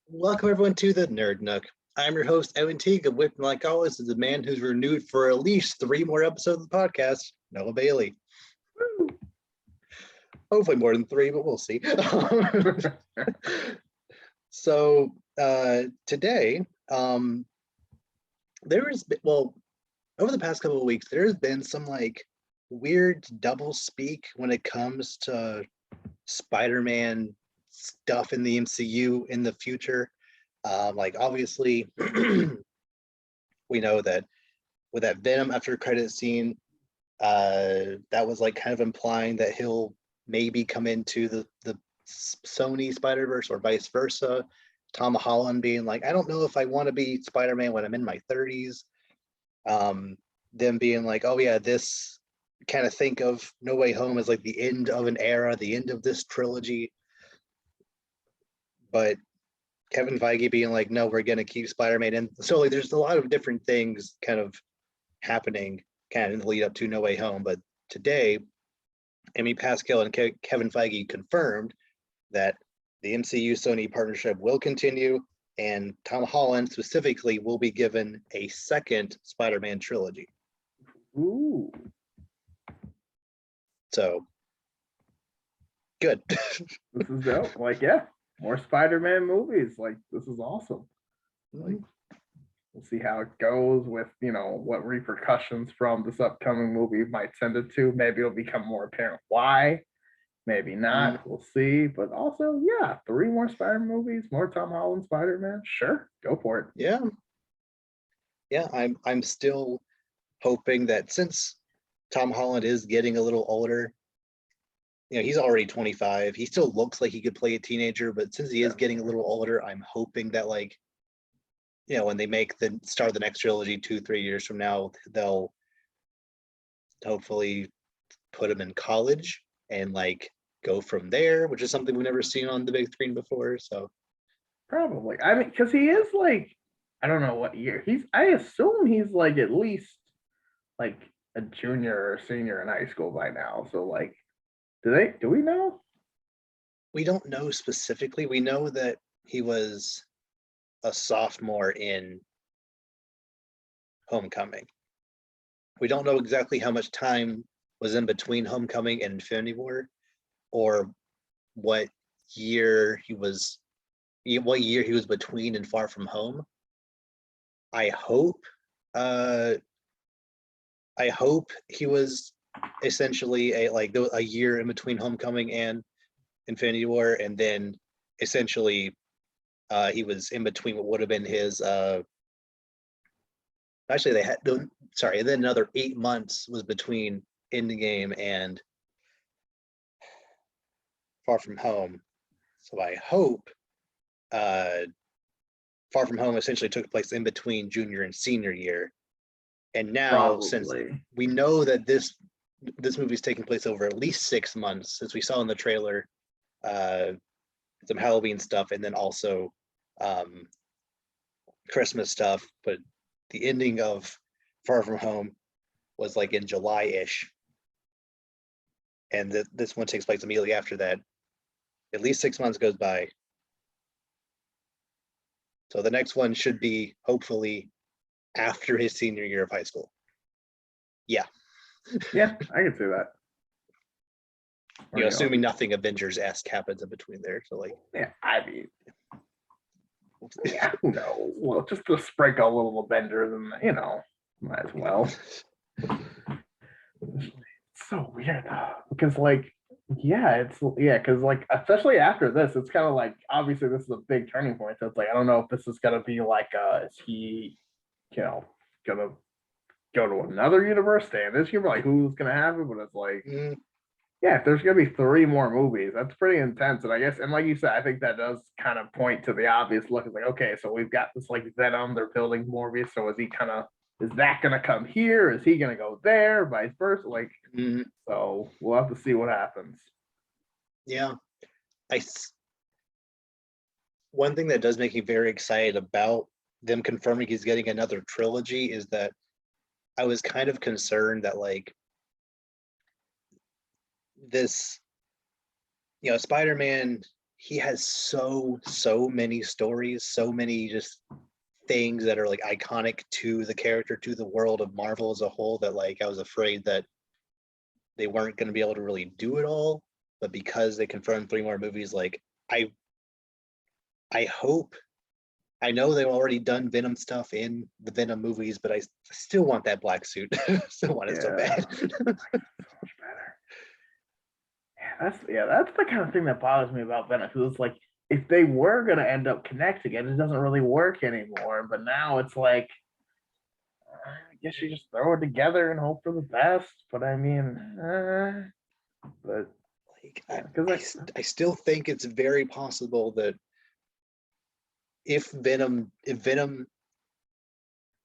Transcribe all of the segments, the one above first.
Welcome everyone to the Nerd Nook. I'm your host, Evan Teague, and with me, like always, is the man who's renewed for at least 3 more episodes of the podcast, Noah Bailey. Hopefully more than 3, but we'll see. So today, there is, well, over the past couple of weeks, there's been some like weird double speak when it comes to Spider-Man stuff in the MCU in the future. Like obviously, we know that with that Venom after credit scene, that was like kind of implying that he'll maybe come into the Sony Spider-Verse or vice versa. Tom Holland being like, I don't know if I want to be Spider-Man when I'm in my 30s. Them being like, oh yeah, this kind of think of No Way Home as like the end of an era, the end of this trilogy. But Kevin Feige being like, no, we're going to keep Spider-Man. And so like, there's a lot of different things kind of happening kind of in the lead up to No Way Home. But today, Amy Pascal and Kevin Feige confirmed that the MCU Sony partnership will continue, and Tom Holland specifically will be given a second Spider-Man trilogy. Ooh. So good. This is dope. Like, yeah, more Spider-Man movies. Like, this is awesome. Like, we'll see how it goes with, what repercussions from this upcoming movie might send it to. Maybe it'll become more apparent why. Maybe not. We'll see. But also, yeah, 3 more Spider-Man movies, more Tom Holland Spider-Man. Sure, go for it. Yeah. Yeah, I'm still hoping that since Tom Holland is getting a little older, he's already 25. He still looks like he could play a teenager, but since he is getting a little older, I'm hoping that like, when they make the start of the next trilogy 2-3 years from now, they'll hopefully put him in college and like go from there, which is something we've never seen on the big screen before. So probably, I mean, because he is like, I don't know what year I assume he's like at least like a junior or senior in high school by now. So like, do we know? We don't know specifically. We know that he was a sophomore in Homecoming. We don't know exactly how much time was in between Homecoming and Infinity War, or what year he was between and Far From Home. I hope he was essentially a year in between Homecoming and Infinity War, and then essentially he was in between what would have been his actually they had and then another 8 months was between Endgame and Far From Home. So I hope Far From Home essentially took place in between junior and senior year. And now, since we know that this movie is taking place over at least 6 months, since we saw in the trailer some Halloween stuff, and then also Christmas stuff, but the ending of Far From Home was like in July-ish, and this one takes place immediately after that. At least 6 months goes by. So the next one should be hopefully after his senior year of high school. Yeah. Yeah, I can see that. Assuming nothing Avengers-esque happens in between there. So like, yeah, I mean, yeah, who knows? Well, just to sprinkle a little Avengers, and might as well. It's so weird though, because because like especially after this, it's kind of like obviously this is a big turning point. So it's like I don't know if this is gonna be like is he, gonna go to another universe, stay in this universe, like who's gonna have it? But it's like, yeah, if there's gonna be 3 more movies, that's pretty intense. And I guess, and like you said, I think that does kind of point to the obvious look. It's like, okay, so we've got this like Venom, they're building Morbius. So is that gonna come here? Is he gonna go there? Vice versa? Like, so we'll have to see what happens. Yeah. One thing that does make me very excited about them confirming he's getting another trilogy is that I was kind of concerned that like this, Spider-Man he has so many stories, so many just things that are like iconic to the character, to the world of Marvel as a whole, that like I was afraid that they weren't going to be able to really do it all. But because they confirmed 3 more movies, like I hope, I know they've already done Venom stuff in the Venom movies, but I still want that black suit. Still want it so bad. So much better. That's the kind of thing that bothers me about Venom. Because it's like, if they were gonna end up connecting it, it doesn't really work anymore. But now it's like, I guess you just throw it together and hope for the best. But I mean, but like, I still think it's very possible that if Venom,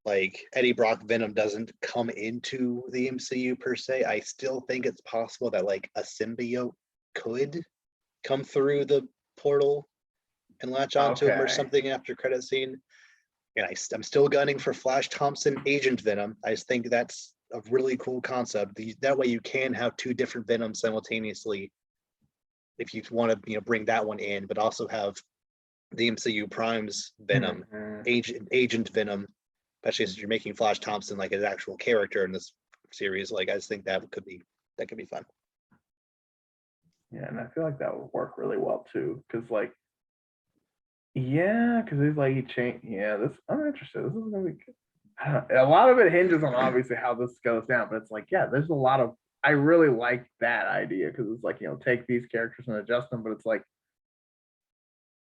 like Eddie Brock Venom doesn't come into the MCU per se, I still think it's possible that like a symbiote could come through the portal and latch onto him or something after credit scene. And I'm still gunning for Flash Thompson Agent Venom. I just think that's a really cool concept. That way you can have 2 different Venoms simultaneously if you want to, bring that one in, but also have the MCU Prime's Venom, Agent Venom, especially since you're making Flash Thompson like an actual character in this series. Like I just think that could be fun. Yeah, and I feel like that would work really well too, because like, because he's like he changed. Yeah, I'm interested. This is gonna be good. A lot of it hinges on obviously how this goes down, but it's like, there's a lot of. I really like that idea because it's like, take these characters and adjust them, but it's like,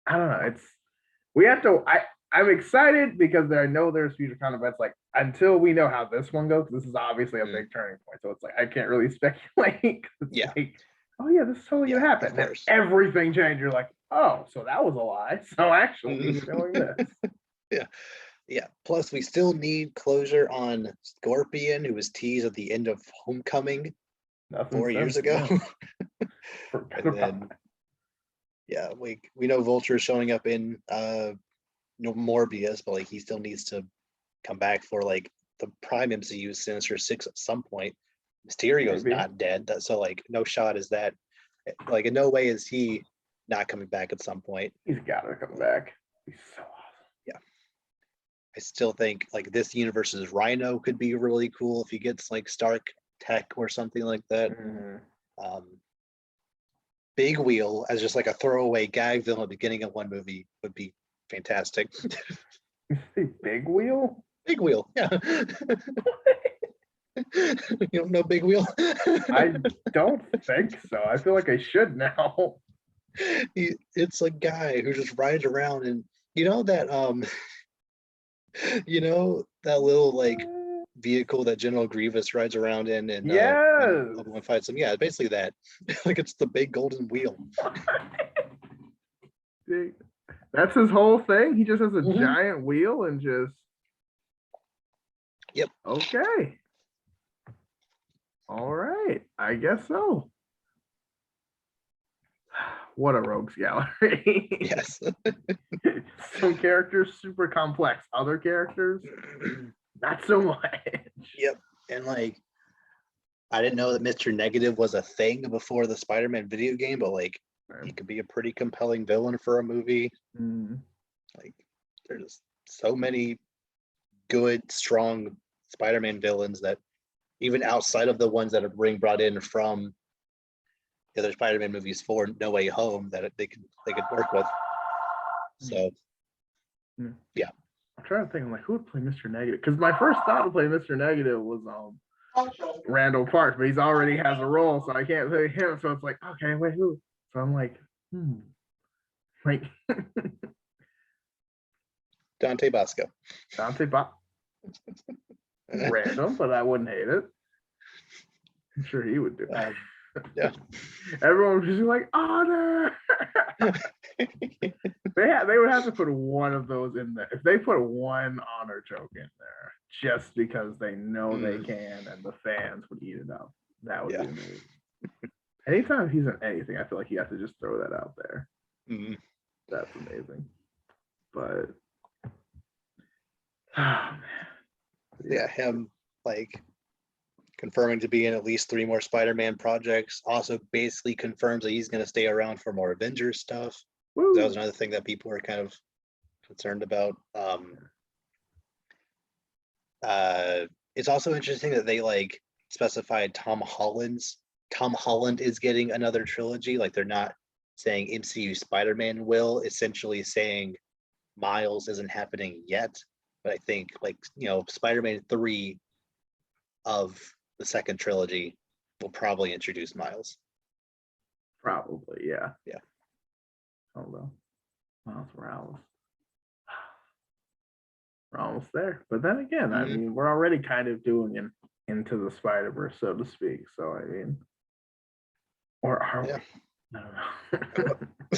I don't know. We have to. I'm excited because I know there's future content, but it's like, until we know how this one goes, this is obviously a big turning point. So it's like, I can't really speculate. Like, oh yeah, this is totally gonna happen. And everything changed. You're like, oh, so that was a lie. So actually, we're doing this. Yeah. Plus, we still need closure on Scorpion, who was teased at the end of Homecoming 4 years ago. And then, we know Vulture is showing up in Morbius, but like he still needs to come back for like the Prime MCU Sinister Six at some point. Mysterio's not dead, so like no shot is that, like in no way is he not coming back at some point. He's got to come back. He's so awesome. Yeah, I still think like this universe's Rhino could be really cool if he gets like Stark tech or something like that. Big Wheel as just like a throwaway gag villain at the beginning of one movie would be fantastic. Big Wheel? Big Wheel, yeah. You don't know Big Wheel? I don't think so. I feel like I should now. It's a guy who just rides around, and that that little like vehicle that General Grievous rides around in, and when fights him. Yeah, basically that. Like it's the big golden wheel. That's his whole thing. He just has a giant wheel and just. Yep. Okay. All right. I guess so. What a rogues gallery. Yes. Some characters super complex. Other characters, not so much. Yep. And like, I didn't know that Mr. Negative was a thing before the Spider-Man video game, but like, he could be a pretty compelling villain for a movie. Like, there's so many good, strong Spider-Man villains that even outside of the ones that are being brought in from the other Spider-Man movies for No Way Home that they could work with. So, yeah. I'm trying to think, I'm like, who would play Mr. Negative? Because my first thought to play Mr. Negative was Randall Park, but he's already has a role, so I can't play him. So it's like, okay, wait, who? So I'm like, like Dante Bosco. Random, but I wouldn't hate it. I'm sure he would do it. Yeah. Everyone would just be like, honor. They would have to put one of those in there. If they put one honor joke in there, just because they know they can and the fans would eat it up, that would be amazing. Anytime he's in anything, I feel like you have to just throw that out there. That's amazing. But him like confirming to be in at least 3 more Spider-Man projects also basically confirms that he's going to stay around for more Avengers stuff. Woo. That was another thing that people were kind of concerned about. It's also interesting that they like specified Tom Holland is getting another trilogy. Like they're not saying MCU Spider-Man will, essentially saying Miles isn't happening yet. But I think like, Spider-Man 3 of the second trilogy will probably introduce Miles. Probably, yeah. Yeah. Although Miles Morales. We're almost there. But then again, I mean, we're already kind of doing an Into the Spider-Verse, so to speak. So I mean, or are we? I don't know.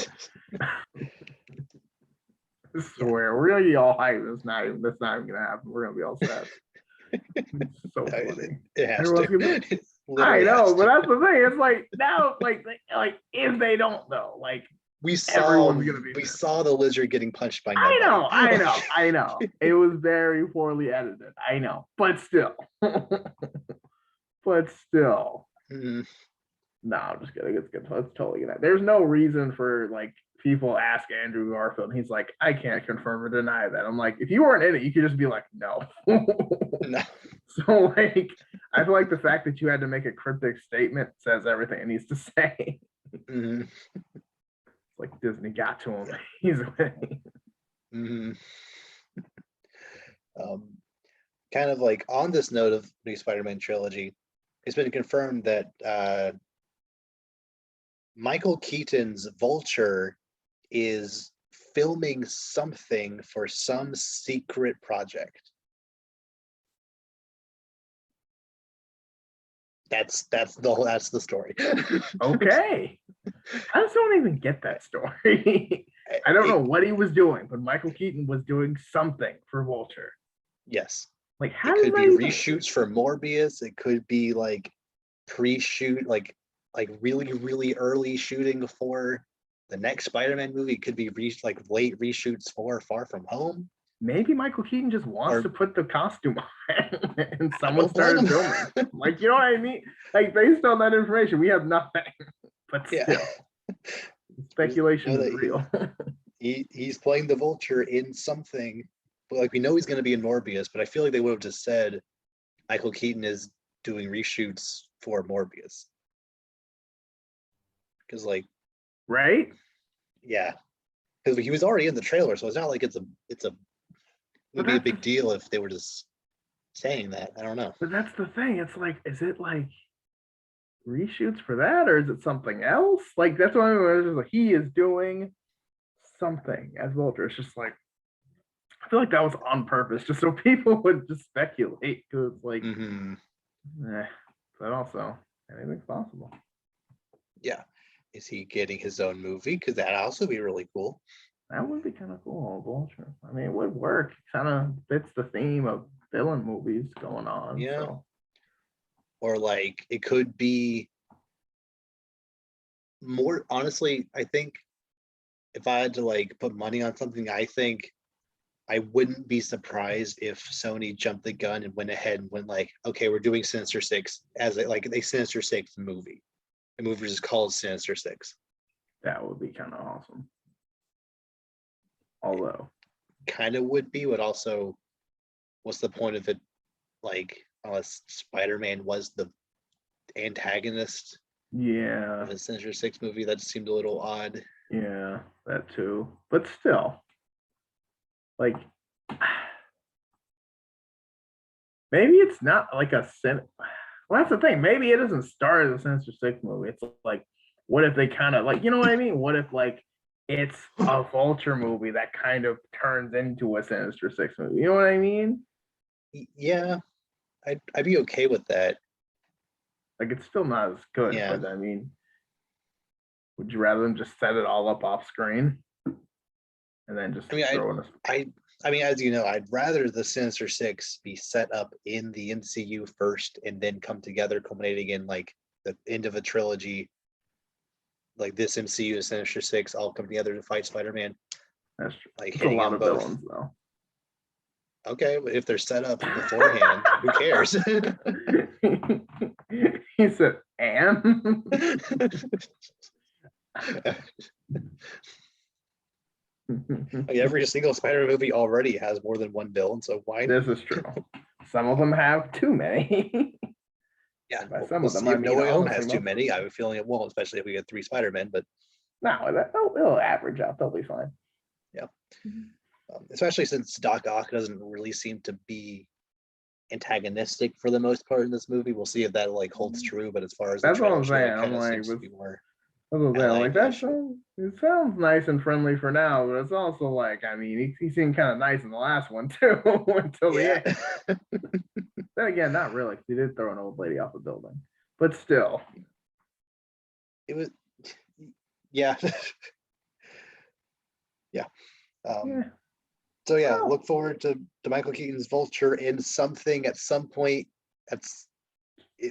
I swear, we're gonna be all hyped. That's not even gonna happen. We're gonna be all sad. It's so funny. It has Everyone's to. gonna, It I literally has know, to. but that's the thing. It's like now, like if they don't though, like we everyone's gonna be. saw the lizard getting punched by nobody. I know. It was very poorly edited. I know, but still, Mhm. No, I'm just kidding. It's good. Let's totally get that. There's no reason for like people ask Andrew Garfield, and he's like, I can't confirm or deny that. I'm like, if you weren't in it, you could just be like, no. No. So like, I feel like the fact that you had to make a cryptic statement says everything it needs to say. Mhm. Like Disney got to him. He's winning. Mhm. Kind of like on this note of new Spider-Man trilogy, it's been confirmed that Michael Keaton's Vulture is filming something for some secret project. That's the story. Okay. I just don't even get that story. I don't know what he was doing, but Michael Keaton was doing something for Vulture. Yes. Like how it could be reshoots for Morbius. It could be like pre-shoot, like really, really early shooting for the next Spider-Man movie. It could be late reshoots for Far From Home. Maybe Michael Keaton just wants to put the costume on and someone started filming. Like, you know what I mean? Like, based on that information, we have nothing. But still, speculation is real. He's playing the Vulture in something. But like we know he's going to be in Morbius, but I feel like they would have just said Michael Keaton is doing reshoots for Morbius. Because like, right? Yeah, because he was already in the trailer, so it's not like it would be a big deal if they were just saying that. I don't know. But that's the thing. It's like, is it like reshoots for that, or is it something else? Like that's why I was like, he is doing something as Vulture. It's just like I feel like that was on purpose, just so people would just speculate because like, but also anything's possible. Yeah, is he getting his own movie? Because that'd also be really cool. That would be kind of cool, Vulture. I mean, it would work. Kind of fits the theme of villain movies going on. Yeah. So. Or like it could be more. Honestly, I think if I had to like put money on something, I think I wouldn't be surprised if Sony jumped the gun and went ahead and went like, okay, we're doing Sinister Six as a Sinister Six movie. The movie is called Sinister Six. That would be kind of awesome. Although, kind of would be, but also, what's the point of it? Like, unless Spider-Man was the antagonist. Yeah. Of a Sinister Six movie, that seemed a little odd. Yeah, that too. But still, like, maybe it's not like a sin. Well, that's the thing. Maybe it doesn't start as a Sinister Six movie. It's like, what if they kind of like, you know what I mean? What if like it's a Vulture movie that kind of turns into a Sinister Six movie? You know what I mean? Yeah, I'd be okay with that. Like, it's still not as good, but I mean, would you rather them just set it all up off screen and then just throw in I mean, as you know, I'd rather the Sinister Six be set up in the MCU first and then come together, culminating in like the end of a trilogy, like this MCU and Sinister Six all come together to fight Spider-Man. That's true. Like it's hitting a lot them of both. Villains, though. Okay, but if they're set up beforehand, who cares? He said, "And." Like, every single Spider-Man movie already has more than one villain, so why? This is true. Some of them have too many. Yeah, By we'll, some we'll of them, see I if No mean Way Home honestly has too most of many. I them. have a feeling it won't, especially if we get 3 Spider-Men. But No, it'll average out. They'll be fine. yeah, especially since Doc Ock doesn't really seem to be antagonistic for the most part in this movie. We'll see if that like holds true. But as far as the That's what trailer I'm show, saying. it kind I'm of like, seems to be more that's what I'm saying. I'm like that ally-ish. it sounds nice and friendly for now, but it's also like, I mean, he seemed kind of nice in the last one too, until the Yeah, end. Then again, not really. He did throw an old lady off a building, but still. it was. Yeah, yeah. Yeah. So yeah, Well, look forward to Michael Keaton's Vulture in something at some point. That's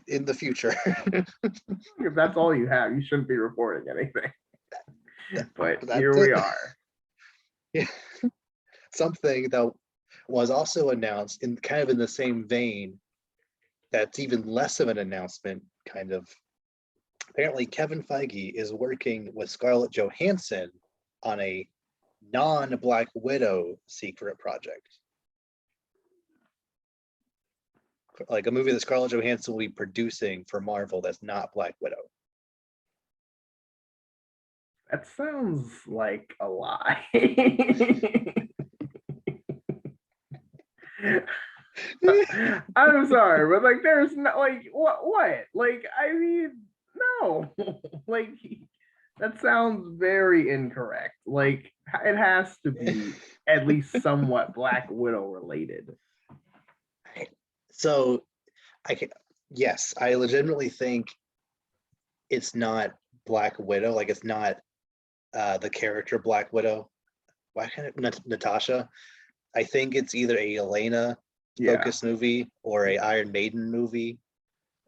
in the future. if that's all you have, you shouldn't be reporting anything. But That's here it. we are. Yeah. Something that was also announced in kind of in the same vein, that's even less of an announcement, kind of. Apparently, Kevin Feige is working with Scarlett Johansson on a non-Black Widow secret project. Like a movie that Scarlett Johansson will be producing for Marvel that's not Black Widow. That sounds like a lie. I'm sorry, but like, there's not like what? Like, I mean, no, like that sounds very incorrect. Like, it has to be at least somewhat Black Widow related. So, yes, I legitimately think it's not Black Widow. Like, it's not the character Black Widow. Why can't it Natasha? I think it's either a Elena focused movie or a Iron Maiden movie,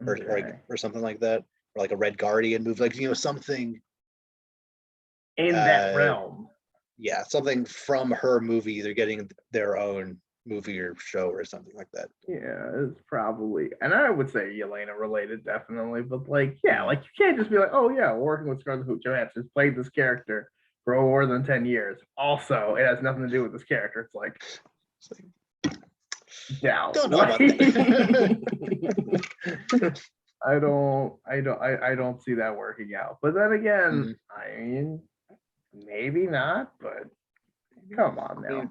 or Okay. or something like that, or like a Red Guardian movie, like something In that realm. Yeah, something from her movie. They're getting their own movie or show or something like that. Yeah, it's probably, and I would say Elena related, definitely. But like, yeah, like you can't just be like, oh yeah, we're working with Scarlett Johansson, who's played this character for more than 10 years. Also, it has nothing to do with this character. It's like, doubt. Don't know about that. I don't see that working out. But then again, I mean, maybe not, but come on now.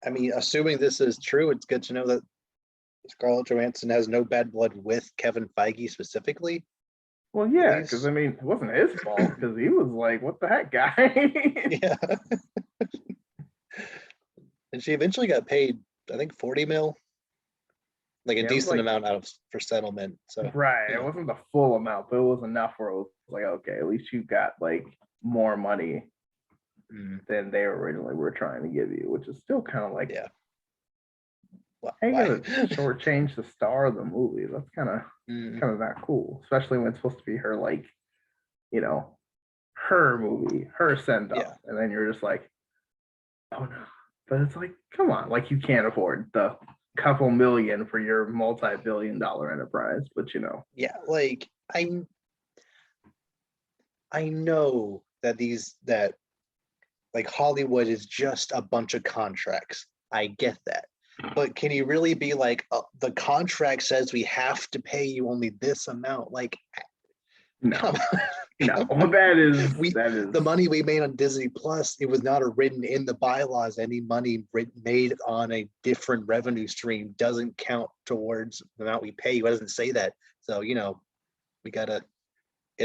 I mean, assuming this is true, it's good to know that Scarlett Johansson has no bad blood with Kevin Feige specifically. Well, yeah, because I mean, it wasn't his fault, because he was like, what the heck, guy? Yeah. And she eventually got paid, I think, 40 mil, like a decent amount out for settlement. So right, it wasn't the full amount, but it was enough where it was like, okay, at least you got like more money than they originally were trying to give you, which is still kind of like, yeah. Hey, you gotta shortchange the star of the movie. That's kind of not cool, especially when it's supposed to be her, like, you know, her movie, her send up, and then you're just like, oh no. But it's like, come on, like you can't afford the couple million for your multi-billion-dollar enterprise, but you know. Yeah, like I know that that like Hollywood is just a bunch of contracts. I get that. But can you really be like, the contract says we have to pay you only this amount? Like, no, no, that is the money we made on Disney Plus. It was not written in the bylaws. Any money made on a different revenue stream doesn't count towards the amount we pay you. It doesn't say that. So we gotta. It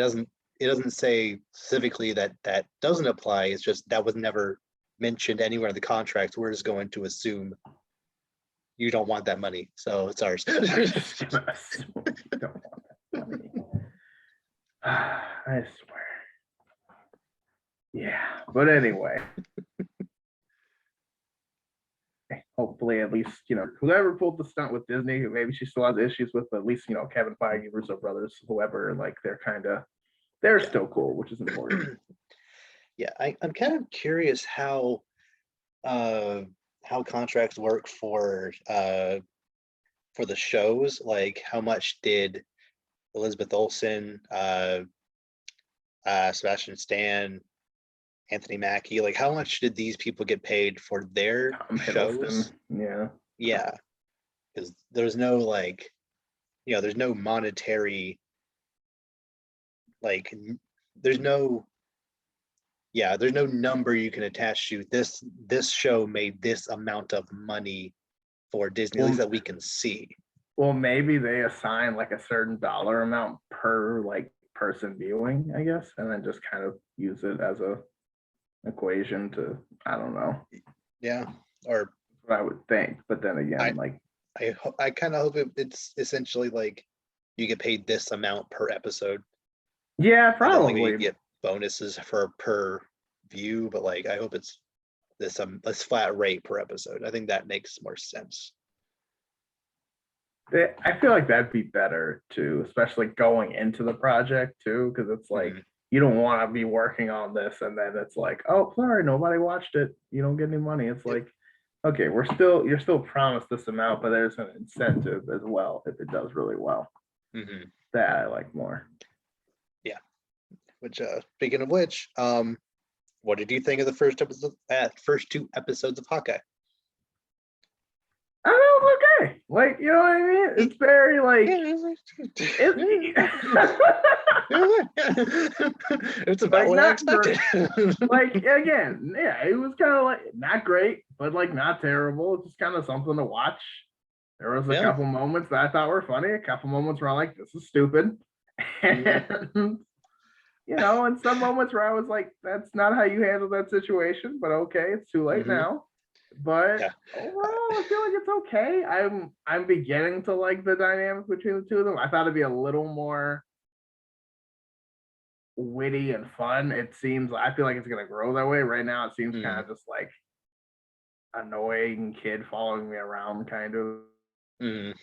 doesn't say specifically that doesn't apply. It's just that was never mentioned anywhere in the contract. We're just going to assume you don't want that money, so it's ours. Don't want that money. I swear. Yeah, but anyway. Hopefully, at least, whoever pulled the stunt with Disney, who maybe she still has issues with, but at least, Kevin Feige, Russo brothers, whoever, like they're still cool, which is important. Yeah, I'm kind of curious how contracts work for the shows. Like, how much did Elizabeth Olsen, Sebastian Stan, Anthony Mackie. Like, how much did these people get paid for their Tom shows? Hiddleston. Yeah. Yeah, because there's no like, there's no monetary, like, there's no number you can attach to this show made this amount of money for Disney, at least that we can see. Well, maybe they assign like a certain dollar amount per like person viewing, I guess, and then just kind of use it as a equation to, I don't know. Yeah, or what I would think, but then again, I kind of hope it's essentially like you get paid this amount per episode. Yeah, probably. You get bonuses for per view, but like I hope it's this flat rate per episode. I think that makes more sense. I feel like that'd be better too, especially going into the project too, because it's like you don't want to be working on this and then it's like, oh, sorry, nobody watched it. You don't get any money. It's like, okay, you're still promised this amount, but there's an incentive as well if it does really well. That I like more. Yeah. Which speaking of which, what did you think of the first two episodes of Hawkeye? I know it's okay. Like, you know what I mean? It's very like it's about what I expected. Like, again, yeah, it was kind of like not great, but like not terrible. It's just kind of something to watch. There was a couple moments that I thought were funny, a couple moments where I'm like, this is stupid. And and some moments where I was like, that's not how you handle that situation, but okay, it's too late now. But overall, I feel like it's okay. I'm beginning to like the dynamic between the two of them. I thought it'd be a little more witty and fun. I feel like it's gonna grow that way. Right now, it seems kind of just like annoying kid following me around, kind of. And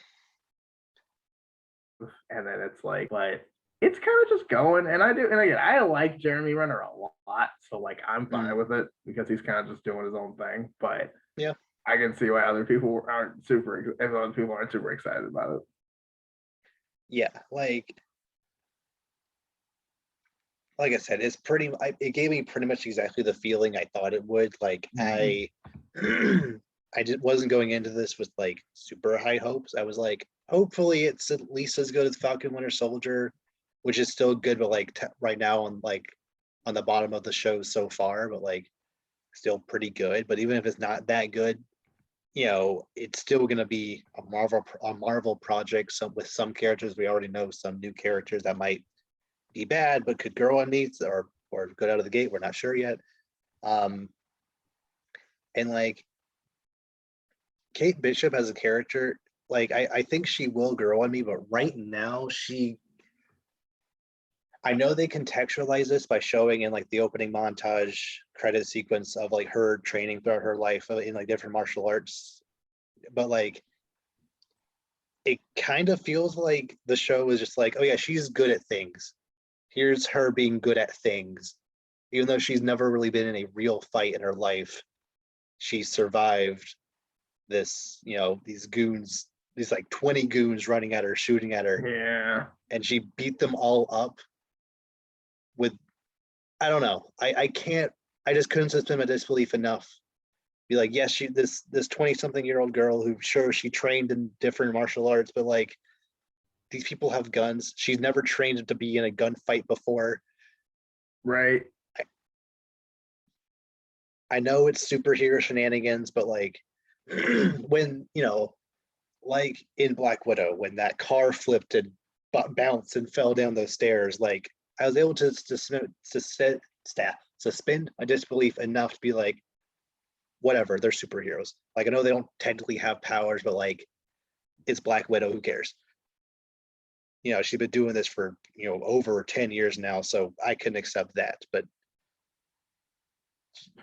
then it's like, but it's kind of just going. And again, I like Jeremy Renner a lot, so like I'm fine with it because he's kind of just doing his own thing. But yeah, I can see why other people aren't super excited about it. Yeah, like I said, it gave me pretty much exactly the feeling I thought it would. Like I wasn't going into this with like super high hopes. I was like, hopefully it's at least as good as Falcon Winter Soldier, which is still good, but like right now on the bottom of the show so far, but like still pretty good. But even if it's not that good, it's still going to be a Marvel project. With some characters we already know, some new characters that might be bad but could grow on these or good out of the gate. We're not sure yet. And like Kate Bishop as a character, like I think she will grow on me, but right now I know they contextualize this by showing in like the opening montage credit sequence of like her training throughout her life in like different martial arts, but like it kind of feels like the show is just like, oh yeah, she's good at things. Here's her being good at things, even though she's never really been in a real fight in her life. She survived this, these goons, these like 20 goons running at her, shooting at her. Yeah. And she beat them all up with, I don't know. I just couldn't suspend my disbelief enough. Be like, yes, this 20-something-year-old girl who sure she trained in different martial arts, but like these people have guns. She's never trained to be in a gunfight before. Right. I know it's superhero shenanigans, but like when, like in Black Widow, when that car flipped and bounced and fell down those stairs, like I was able to suspend my disbelief enough to be like, whatever, they're superheroes. Like I know they don't technically have powers, but like it's Black Widow, who cares? She's been doing this for over 10 years now, so I can accept that. But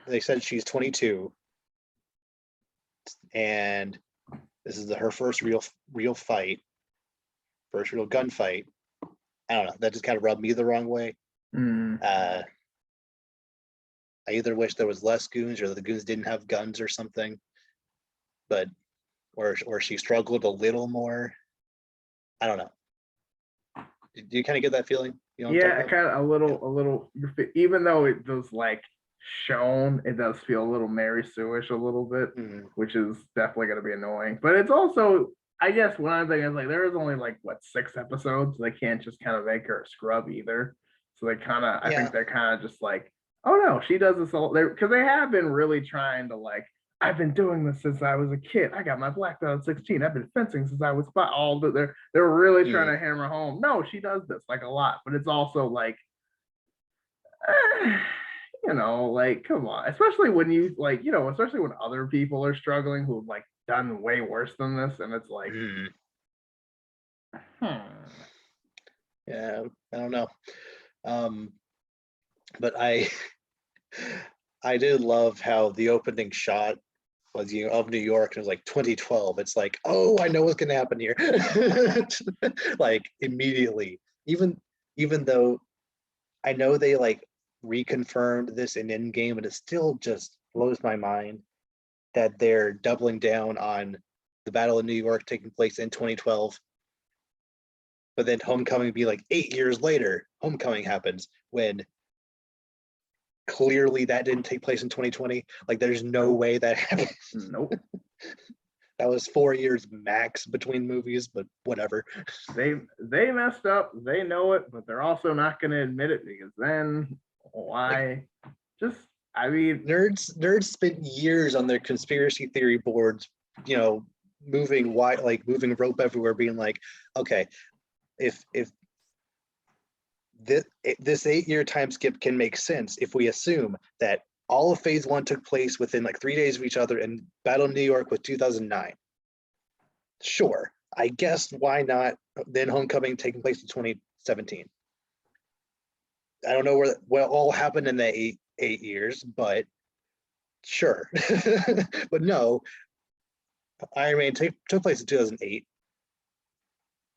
they said she's 22 and this is her first real fight, first real gunfight. I don't know, that just kind of rubbed me the wrong way. I either wish there was less goons or the goons didn't have guns or something, but or she struggled a little more. I don't know. Do you kind of get that feeling? Yeah, kind of a little, even though it was like shown, it does feel a little Mary Sue-ish a little bit, Mhm. which is definitely going to be annoying. But it's also, I guess, one other thing is like there is only like what 6 episodes. They can't just kind of make her a scrub either. So they kind of, I Yeah. think they're kind of just like, oh no, she does this all there because they have been really trying to like. I've been doing this since I was a kid. I got my black belt at 16. I've been fencing since I was five. All that they're really trying to hammer home. No, she does this like a lot, but it's also like like come on, especially when you like, especially when other people are struggling who've like done way worse than this, and it's like, Yeah, I don't know. But I I did love how the opening shot was of New York and it was like 2012. It's like, oh, I know what's gonna happen here. Like immediately. Even though I know they like reconfirmed this in Endgame, but it still just blows my mind that they're doubling down on the Battle of New York taking place in 2012. But then Homecoming be like 8 years later, Homecoming happens when clearly that didn't take place in 2020. Like there's no way that happened. Nope. That was 4 years max between movies, but whatever. They messed up. They know it, but they're also not going to admit it because then why? Just I mean, nerds spent years on their conspiracy theory boards, moving rope everywhere, being like, okay, if this 8-year time skip can make sense if we assume that all of Phase 1 took place within like 3 days of each other, and Battle of New York was 2009. Sure, I guess why not then Homecoming taking place in 2017? I don't know what all happened in the eight years, but sure. But no, Iron Man took place in 2008.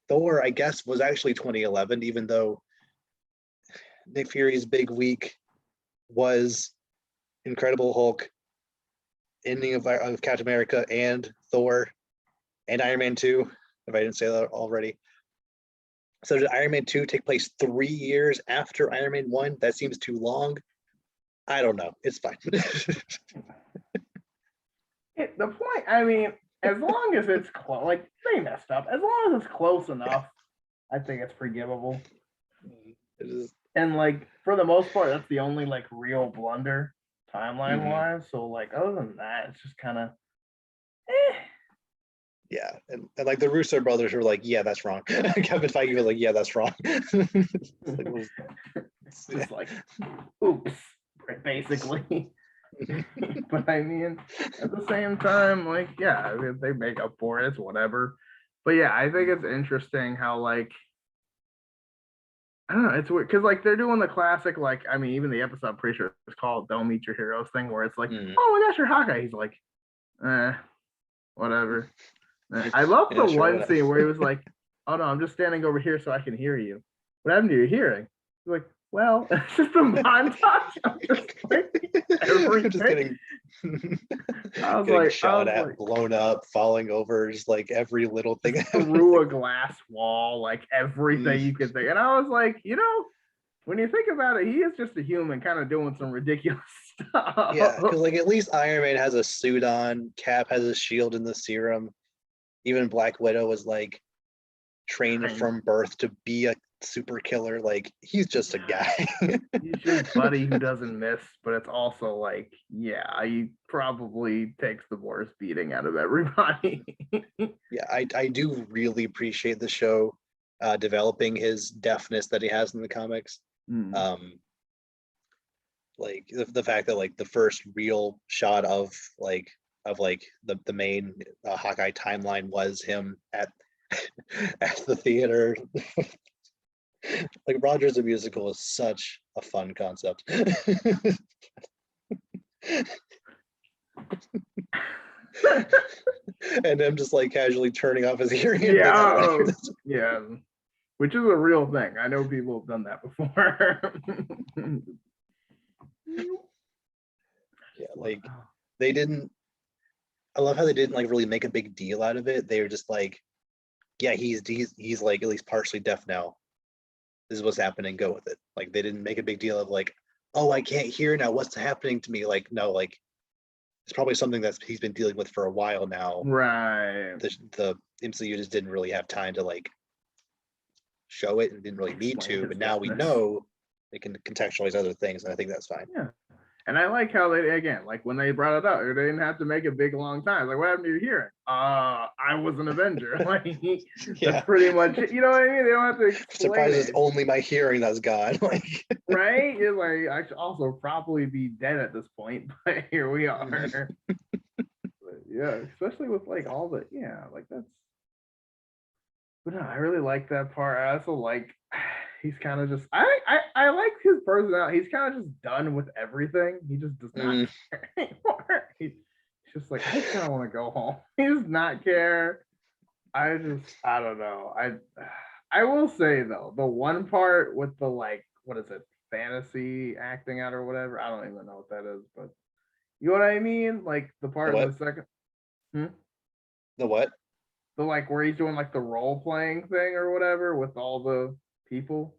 Thor, I guess, was actually 2011, even though Nick Fury's big week was Incredible Hulk, ending of Captain America, and Thor, and Iron Man 2, if I didn't say that already. So did Iron Man 2 take place 3 years after Iron Man 1? That seems too long. I don't know. It's fine. The point, I mean, as long as it's close, like they messed up. As long as it's close enough, I think it's forgivable. It is. And like for the most part, that's the only like real blunder timeline wise. So like other than that, it's just kind of Yeah, and like the Russo brothers were like, yeah, that's wrong. Kevin Feige was like, yeah, that's wrong. Just like, oops, basically. But I mean, at the same time, like, yeah, I mean, they make up for it, it's whatever. But yeah, I think it's interesting how like, I don't know, it's weird because like they're doing the classic, like, I mean, even the episode, I'm pretty sure it's called "Don't Meet Your Heroes" thing, where it's like, oh my gosh, you're Hawkeye. He's like, whatever. I love the one scene where he was like, oh no, I'm just standing over here so I can hear you. What happened to your hearing? He's like, well, it's just a montage. I'm just like, everything. I was getting shot at, blown up, falling over, just like every little thing. Through a glass wall, like everything you could think. And I was like, when you think about it, he is just a human kind of doing some ridiculous stuff. Yeah, because like at least Iron Man has a suit on, Cap has a shield in the serum. Even Black Widow was like trained from birth to be a super killer. Like he's just a guy. He's just buddy who doesn't miss, but it's also like, yeah, he probably takes the worst beating out of everybody. Yeah, I do really appreciate the show developing his deafness that he has in the comics. Like the fact that like the first real shot of the main Hawkeye timeline was him at the theater. Like Rogers the Musical is such a fun concept. And him just like casually turning off his hearing. Yeah, which is a real thing. I know people have done that before. Yeah, like they didn't. I love how they didn't like really make a big deal out of it. They were just like, yeah, he's like at least partially deaf now. This is what's happening. Go with it. Like they didn't make a big deal of like, oh, I can't hear now. What's happening to me? Like, no, like it's probably something that he's been dealing with for a while now. Right. The MCU just didn't really have time to like show it and didn't really need Explain to, his but now we deafness. know they can contextualize other things, and I think that's fine. Yeah. And I like how they, again, like when they brought it up, they didn't have to make a big long time. Like, what happened to your hearing? I was an Avenger. Like, Yeah. that's pretty much it. You know what I mean? They don't have to explain Surprised it. it's only my hearing that's gone. Like, Right? It's like, I should also probably be dead at this point, but here we are. But yeah, especially with like all the, yeah, like that's, but no, I really like that part. I also like, he's kind of just, I like his personality. He's kind of just done with everything. He just does not care anymore. He's just like, I just kind of want to go home. He does not care. I don't know. I will say though, the one part with the like, what is it, fantasy acting out or whatever, I don't even know what that is, but you know what I mean? Like the part in the second, the what? the like where he's doing like the role playing thing or whatever with all the people.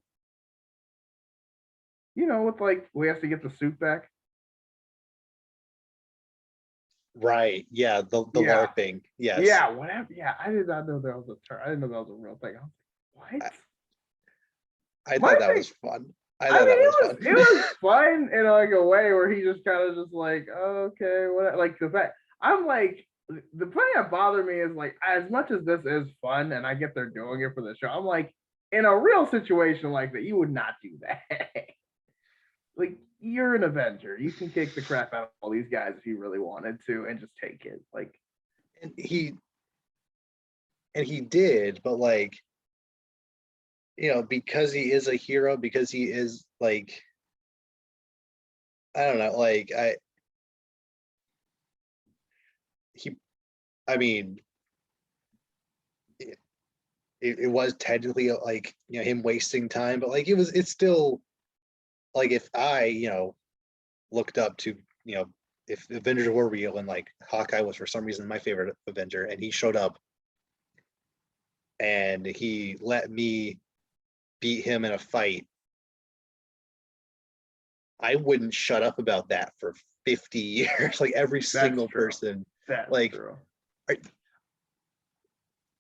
You know, with like we have to get the suit back. Right. Yeah. The Yeah. LARPing. Yes. Yeah. Whatever. Yeah. I did not know that was a term. I didn't know that was a real thing. I was like, what? I thought that was fun. I mean, it was fun in like a way where he just kind of just like, oh, okay, what? Like the fact I'm like, the thing that bothered me is like, as much as this is fun and I get they're doing it for the show, I'm like, in a real situation like that, you would not do that. Like, you're an Avenger. You can kick the crap out of all these guys if you really wanted to and just take it. Like, and he did, but like, you know, because he is a hero, because he is like, I don't know, like I mean, it was technically like, you know, him wasting time, but like it's still like, if I, you know, looked up to, you know, if Avengers were real and like Hawkeye was for some reason my favorite Avenger, and he showed up and he let me beat him in a fight, I wouldn't shut up about that for 50 years. Like every single person. That's like true.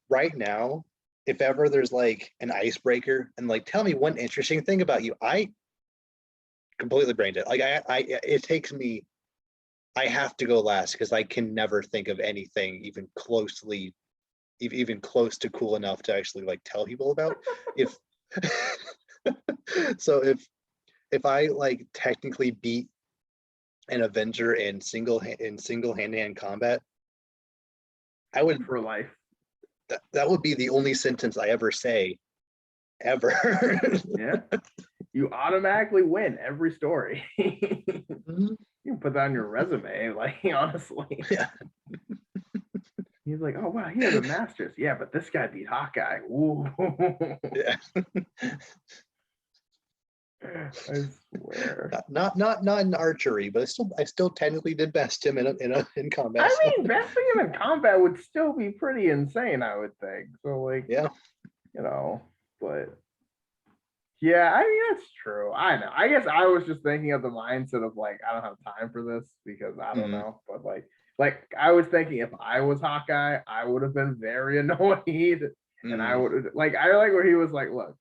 Right now, if ever there's like an icebreaker and like, tell me one interesting thing about you, I completely brained it. Like it takes me, I have to go last because I can never think of anything even close to cool enough to actually like tell people about. If so, if I like technically beat an Avenger in single hand-to-hand combat, I would, for life. That would be the only sentence I ever say, ever. Yeah, you automatically win every story. Mm-hmm. You can put that on your resume, like, honestly. Yeah. He's like, oh wow, he has a master's. Yeah, but this guy beat Hawkeye. Ooh. Yeah. I swear. Not in archery, but I still technically did best him in combat. I mean, besting him in combat would still be pretty insane, I would think. So like, yeah, you know, but yeah, I mean that's true. I know. I guess I was just thinking of the mindset of like, I don't have time for this because I don't know. But like I was thinking if I was Hawkeye, I would have been very annoyed. And I would like where he was like, look,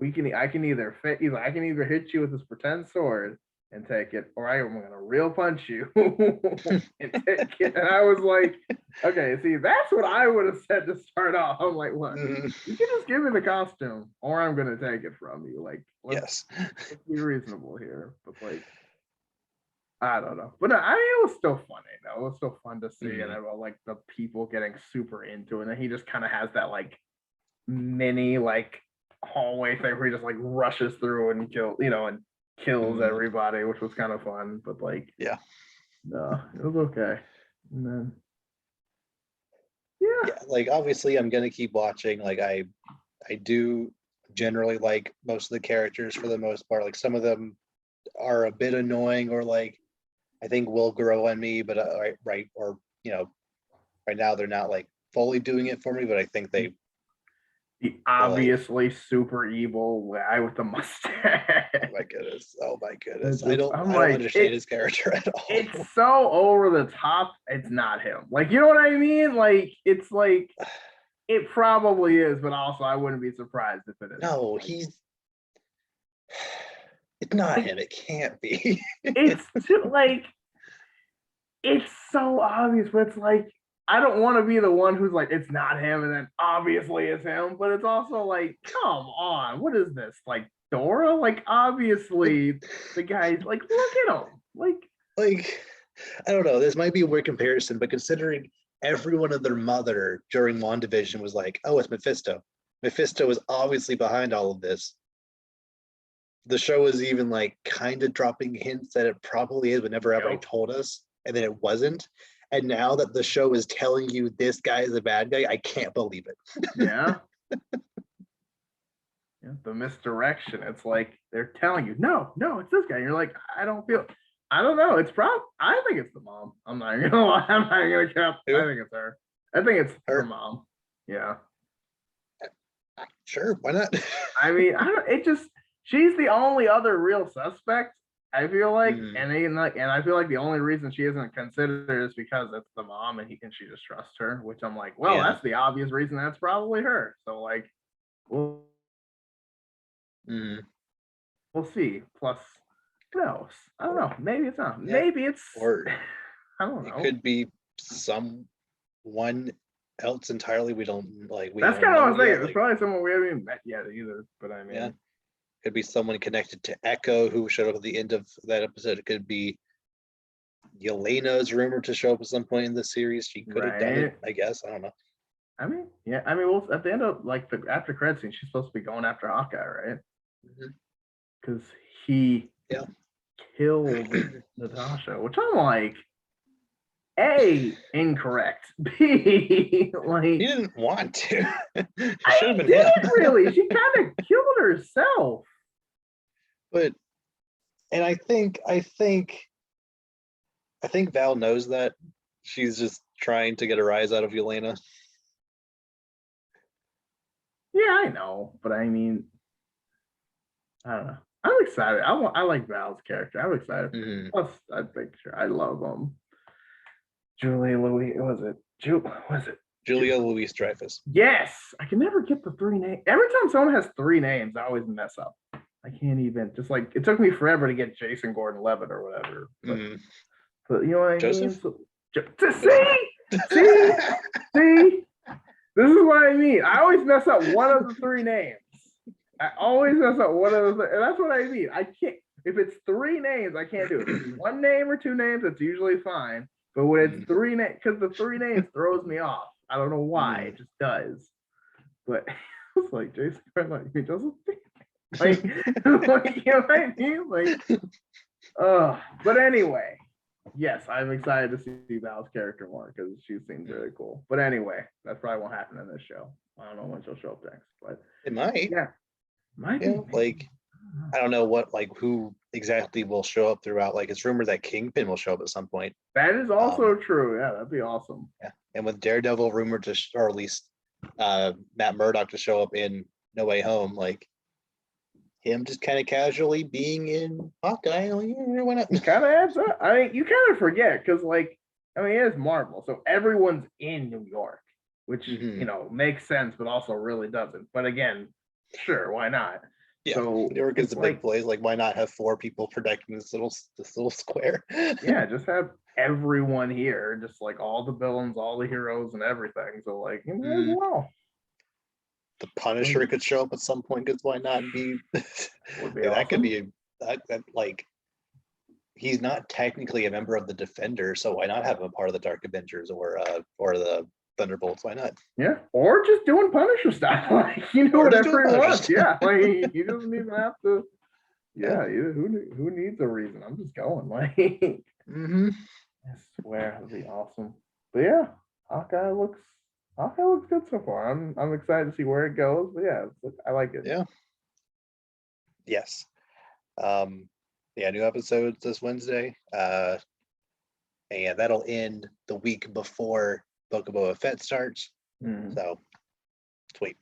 I can either hit you with this pretend sword and take it, or I am gonna real punch you and take it. And I was like, okay, see, that's what I would have said to start off. I'm like, look, you can just give me the costume, or I'm gonna take it from you. Like, let's be reasonable here. But like, I don't know. But no, I mean, it was still funny though. It was still fun to see, and about like the people getting super into it. And he just kind of has that like mini like hallway thing where he just like rushes through and kills everybody, which was kind of fun. But like, yeah, no, it was okay. And then yeah, like obviously I'm gonna keep watching. Like I do generally like most of the characters for the most part. Like some of them are a bit annoying, or like I think will grow on me, but right, or you know, right now they're not like fully doing it for me, but I think they The obviously super evil guy with the mustache. Oh my goodness. Oh my goodness. I I don't understand his character at all. It's so over the top. It's not him. Like, you know what I mean? Like, it's like it probably is, but also I wouldn't be surprised if it is. No, it's not him. It can't be. It's too like it's so obvious, but it's like I don't want to be the one who's like, it's not him, and then obviously it's him, but it's also like, come on, what is this? Like Dora? Like, obviously the guy's like, look at him. Like, I don't know. This might be a weird comparison, but considering everyone and their mother during WandaVision was like, oh, it's Mephisto. Mephisto is obviously behind all of this. The show was even like kind of dropping hints that it probably is, but never ever told us, and then it wasn't. And now that the show is telling you this guy is a bad guy, I can't believe it. Yeah. Yeah, the misdirection. It's like they're telling you, no, it's this guy. And you're like, I don't know. It's I think it's the mom. I'm not gonna lie. I'm not gonna cap. I think it's her. I think it's her mom. Yeah. Sure, why not? I mean, she's the only other real suspect, I feel like, and I feel like the only reason she isn't considered is because it's the mom and she just trusts her, which I'm like, well, that's the obvious reason that's probably her. So like, we'll see. Plus, who knows? I don't know. Maybe it's not. Yeah. Maybe it's or I don't know. It could be someone else entirely. We don't like. That's kind of what I was thinking. It's probably someone we haven't even met yet either. But I mean, could be someone connected to Echo who showed up at the end of that episode. It could be Yelena's rumored to show up at some point in the series. She could have done it, I guess. I don't know. I mean, yeah. I mean, well, at the end of like the after credit scene, she's supposed to be going after Hawkeye, right? Because he killed Natasha, which I'm like, A, incorrect. B, like he didn't want to. I didn't really. She kind of killed herself. And I think Val knows that. She's just trying to get a rise out of Yelena. Yeah, I know, but I mean, I don't know. I'm excited. I like Val's character. I'm excited. Plus, I think I love Julia Louis-Dreyfus. Yes, I can never get the three names. Every time someone has three names, I always mess up. I can't even. Just like it took me forever to get Jason Gordon-Levitt or whatever. But you know what I Joseph? mean? See. This is what I mean. I always mess up one of the three names. I always mess up one of the, and that's what I mean. I can't. If it's three names, I can't do it. If it's one name or two names, it's usually fine. But when it's three names, because the three names throws me off. I don't know why. It just does. But it's like Jason, like he doesn't like you know what I mean? Like, but anyway, yes, I'm excited to see Val's character more because she seems really cool. But anyway, that probably won't happen in this show. I don't know when she'll show up next, but it might. Yeah, might be. Like, I don't know who exactly will show up throughout. Like, it's rumored that Kingpin will show up at some point. That is also true. Yeah, that'd be awesome. Yeah, and with Daredevil rumored to, or at least Matt Murdock to show up in No Way Home, like him just kind of casually being in Hawkeye, like, why not? Kind of adds up. I mean, you kind of forget because, like, I mean, it is Marvel, so everyone's in New York, which you know makes sense, but also really doesn't. But again, sure, why not? Yeah, so New York is a big place. Like, why not have 4 people protecting this little square? Yeah, just have everyone here, just like all the villains, all the heroes, and everything. So, like, you might as well. The Punisher could show up at some point because why not be? That could be that like he's not technically a member of the Defender, so why not have him a part of the Dark Avengers or the Thunderbolts? Why not? Yeah, or just doing Punisher stuff. Like, you know, whatever he wants. Yeah, like he doesn't even have to. Yeah, who needs a reason? I'm just going. Like, I swear it'll be awesome. But yeah, Hawkeye looks good so far. I'm excited to see where it goes. But yeah, I like it. Yeah. Yes. New episodes this Wednesday. And that'll end the week before Book of Boba Fett starts. So sweet.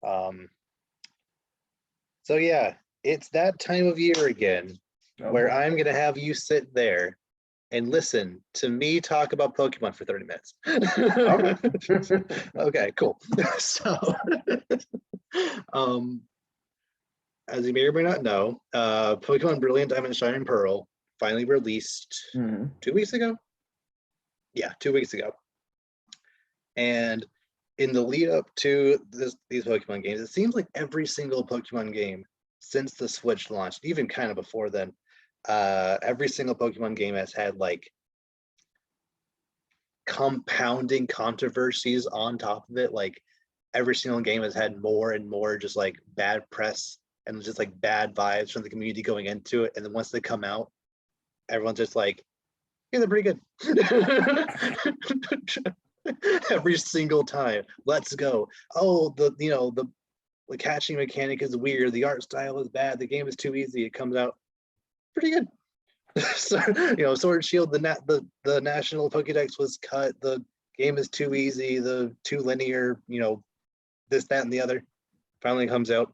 So yeah, it's that time of year again where boy. I'm gonna have you sit there and listen to me talk about Pokemon for 30 minutes. Okay. Okay, cool. So, as you may or may not know, Pokemon Brilliant Diamond and Shining Pearl finally released 2 weeks ago. Yeah, 2 weeks ago. And in the lead up to these Pokemon games, it seems like every single Pokemon game since the Switch launched, even kind of before then, every single Pokemon game has had like compounding controversies on top of it. Like every single game has had more and more just like bad press and just like bad vibes from the community going into it. And then once they come out, everyone's just like, yeah, they're pretty good. Every single time. Let's go. Oh, the catching mechanic is weird. The art style is bad. The game is too easy. It comes out pretty good. So, Sword and Shield, the national Pokédex was cut. The game is too easy. The too linear. This, that, and the other. Finally comes out.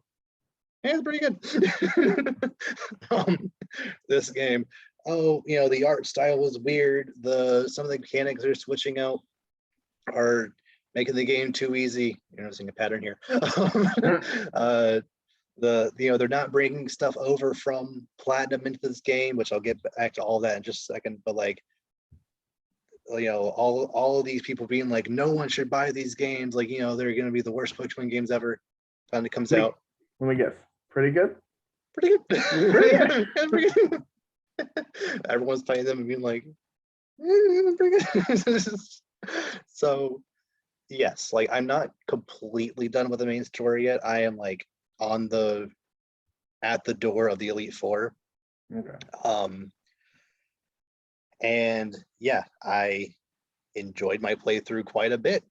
Yeah, it's pretty good. This game. Oh, the art style was weird. Some of the mechanics are switching out are making the game too easy. You're noticing a pattern here. They're not bringing stuff over from Platinum into this game, which I'll get back to all that in just a second. But like, all of these people being like, no one should buy these games. Like, they're going to be the worst Pokemon games ever. Finally comes out. Let me guess. Pretty good. Pretty good. Pretty good. Pretty good. Everyone's playing them and being like, pretty good. So yes, like I'm not completely done with the main story yet. I am like at the door of the Elite Four. Okay. And yeah, I enjoyed my playthrough quite a bit.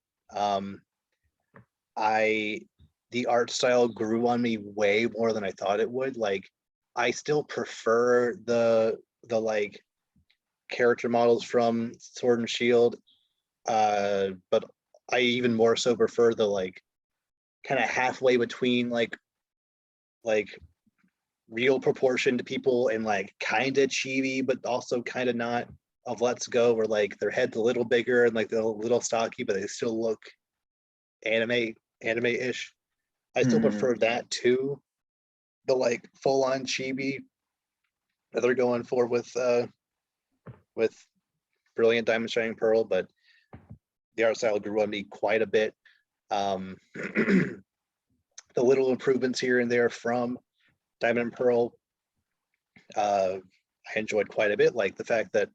The art style grew on me way more than I thought it would. Like I still prefer the like character models from Sword and Shield, but I even more so prefer the like kind of halfway between like real proportion to people and like kind of chibi but also kind of not of Let's Go, where like their head's a little bigger and like they're a little stocky but they still look anime-ish. I still prefer that to the like full-on chibi that they're going for with Brilliant Diamond Shining Pearl, but the art style grew on me quite a bit. The little improvements here and there from Diamond and Pearl, I enjoyed quite a bit. Like the fact that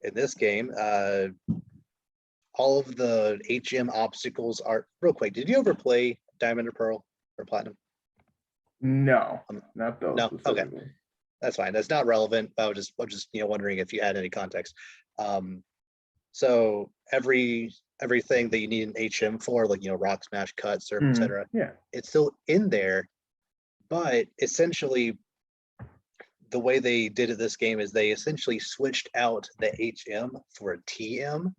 in this game, all of the HM obstacles are real quick. Did you ever play Diamond and Pearl or Platinum? No, not those. No. Okay, that's fine. That's not relevant. I'm just wondering if you had any context. So everything that you need an HM for, like Rock Smash, Cut, Surf, etc. Yeah, it's still in there, but essentially the way they did it this game is they essentially switched out the HM for a TM,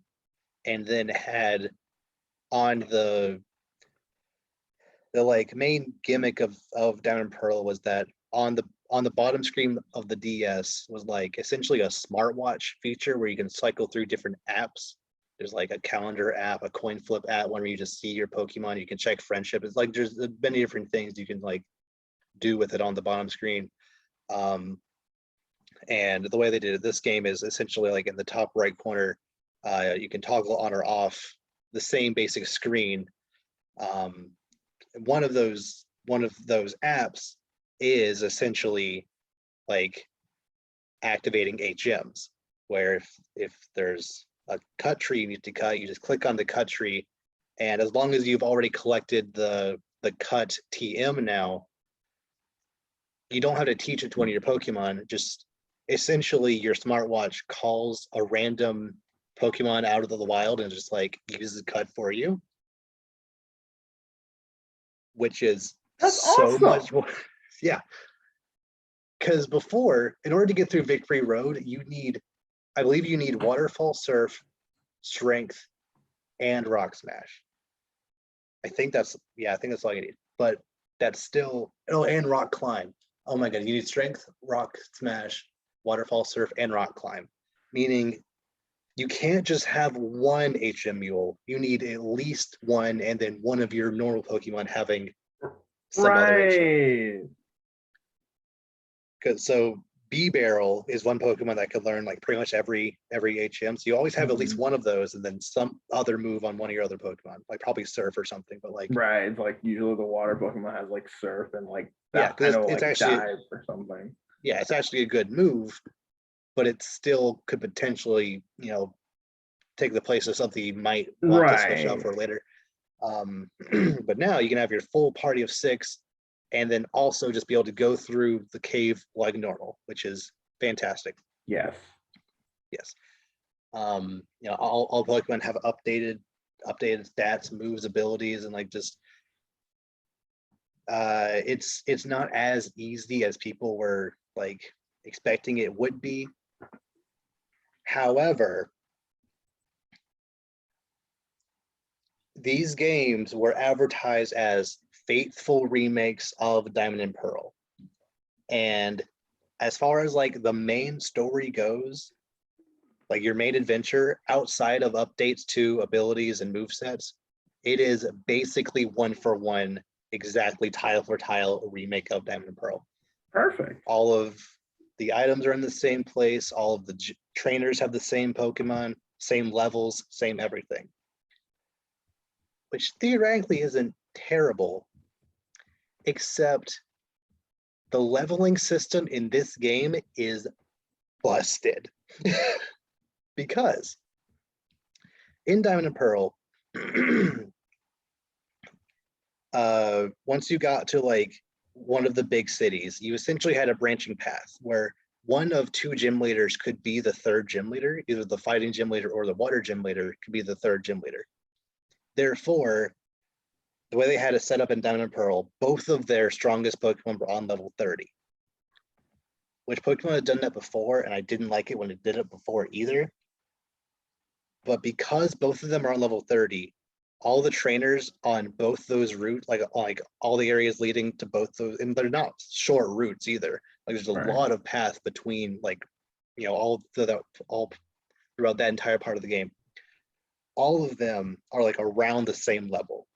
and then had on the like main gimmick of Diamond and Pearl was that on the bottom screen of the DS was like essentially a smartwatch feature where you can cycle through different apps. There's like a calendar app, a coin flip app, one where you just see your Pokemon. You can check friendship. It's like there's many different things you can like do with it on the bottom screen. And the way they did it this game is essentially like in the top right corner, you can toggle on or off the same basic screen. One of those apps is essentially like activating HMs, where if there's a cut tree you need to cut, you just click on the cut tree, and as long as you've already collected the cut TM now, you don't have to teach it to one of your Pokemon. Just essentially your smartwatch calls a random Pokemon out of the wild and just like uses cut for you, which is that's so awesome. much more. Yeah, because before, in order to get through Victory Road, I believe you need Waterfall, Surf, Strength, and Rock Smash. I think that's all you need. but that's still, oh, and rock climb. Oh my god, you need strength, rock smash, waterfall surf, and rock climb. Meaning you can't just have one HM mule. You need at least one, and then one of your normal Pokemon having some other HM. Right. Because so B-Barrel is one Pokemon that could learn like pretty much every HM. So you always have at least one of those, and then some other move on one of your other Pokemon, like probably Surf or something. But like, Right. It's like usually the water Pokemon has like surf and like yeah, that kind of it's like actually, dive or something. yeah, it's actually a good move, but it still could potentially, you know, take the place of something you might want to switch out Right. for later. But now you can have your full party of 6, and then also just be able to go through the cave like normal, which is fantastic. Yes. Yes. You know, all Pokemon have updated stats, moves, abilities, and like just it's not as easy as people were like expecting it would be. However, these games were advertised as faithful remakes of Diamond and Pearl. And as far as like the main story goes, like your main adventure outside of updates to abilities and movesets, it is basically one for one, exactly tile for tile a remake of Diamond and Pearl. Perfect. All of the items are in the same place. All of the trainers have the same Pokemon, same levels, same everything. Which theoretically isn't terrible, except the leveling system in this game is busted. Because in Diamond and Pearl, once you got to like one of the big cities, you essentially had a branching path where one of 2 gym leaders could be the 3rd gym leader, either the fighting gym leader or the water gym leader could be the 3rd gym leader. Therefore, the way they had it set up in Diamond and Pearl, both of their strongest Pokemon were on level 30. Which Pokemon had done that before, and I didn't like it when it did it before either. But because both of them are on level 30, all the trainers on both those routes, like all the areas leading to both those, and they're not short routes either. Like there's a lot of path between, like, you know, all throughout that entire part of the game. All of them are like around the same level.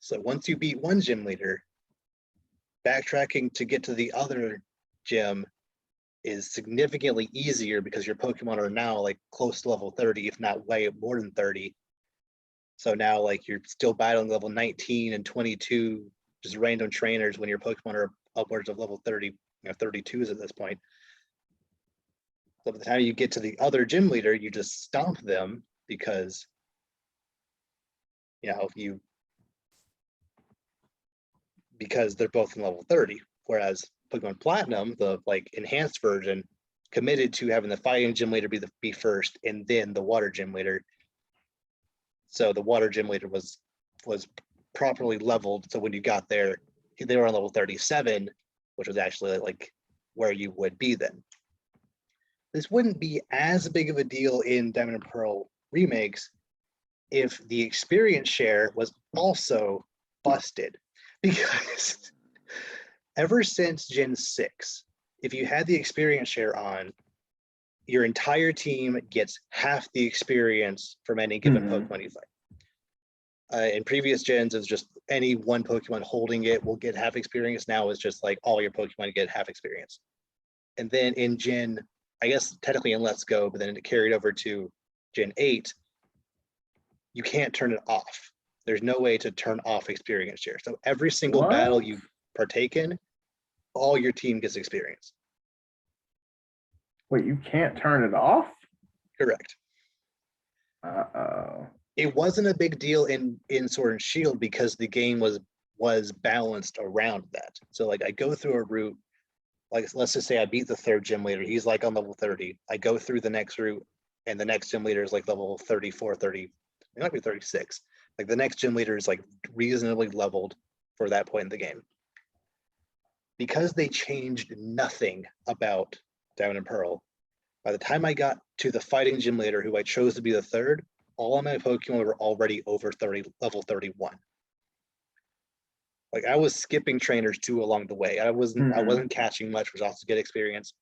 So once you beat one gym leader, backtracking to get to the other gym is significantly easier because your Pokemon are now like close to level 30, if not way more than 30. So now like you're still battling level 19 and 22, just random trainers when your Pokemon are upwards of level 30, you know, 32s at this point. So by the time you get to the other gym leader, you just stomp them because, you know, because they're both in level 30. Whereas Pokemon Platinum, the like enhanced version, committed to having the fighting gym leader be first, and then the water gym leader. So the water gym leader was properly leveled. So when you got there, they were on level 37, which was actually like where you would be then. This wouldn't be as big of a deal in Diamond and Pearl remakes if the experience share was also busted, because ever since Gen 6, if you had the experience share on, your entire team gets half the experience from any given Pokemon you fight. In previous gens, it's just any one Pokemon holding it will get half experience. Now it's just like all your Pokemon get half experience. And then in Gen, I guess technically in Let's Go, but then it carried over to Gen 8, you can't turn it off. There's no way to turn off experience share. So every single battle you partake in, all your team gets experience. Wait, you can't turn it off? Correct. Uh-oh. It wasn't a big deal in Sword and Shield because the game was balanced around that. So like I go through a route, like let's just say I beat the 3rd gym leader, he's like on level 30. I go through the next route, and the next gym leader is like level 34, 30, it might be 36. Like the next gym leader is like reasonably leveled for that point in the game. Because they changed nothing about Diamond and Pearl, by the time I got to the fighting gym leader, who I chose to be the 3rd, all of my Pokemon were already over 30, level 31. Like I was skipping trainers too along the way. I wasn't catching much, which was also good experience.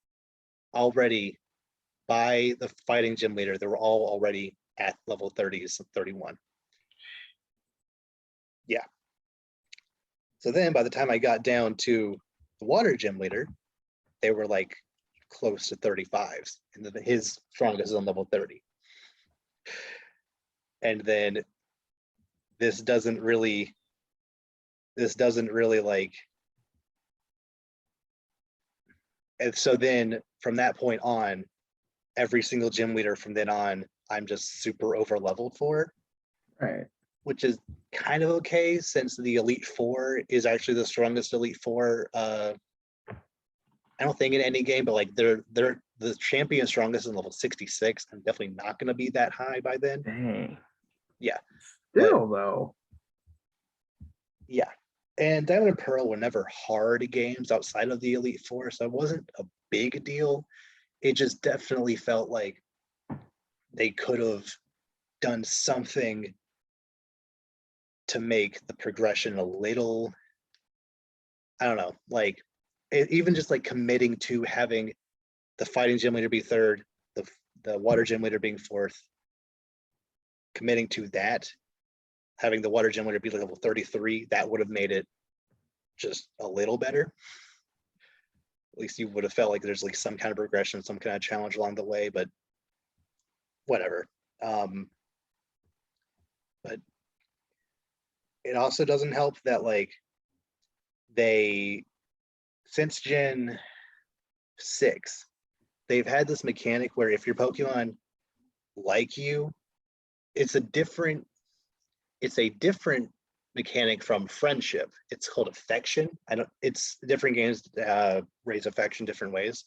Already by the fighting gym leader, they were all already at level 30s, 31. Yeah. So then by the time I got down to the water gym leader, they were like close to 35s, and his strongest is on level 30. And then this doesn't really like, and so then from that point on, every single gym leader from then on, I'm just super over leveled for. Right. Which is kind of okay since the Elite Four is actually the strongest Elite Four. I don't think in any game, but like they're the champion strongest in level 66. I'm definitely not going to be that high by then. Dang. Yeah. Still though. Yeah. And Diamond and Pearl were never hard games outside of the Elite Four, so it wasn't a big deal. It just definitely felt like they could have done something to make the progression a little, I don't know, like even just like committing to having the fighting gym leader be third, the water gym leader being fourth, committing to that, having the water gym leader be level 33, that would have made it just a little better. At least you would have felt like there's like some kind of progression, some kind of challenge along the way, but whatever. But it also doesn't help that like they, since Gen 6, they've had this mechanic where if your Pokemon like you, it's a different mechanic from friendship. It's called affection. It's different games raise affection different ways.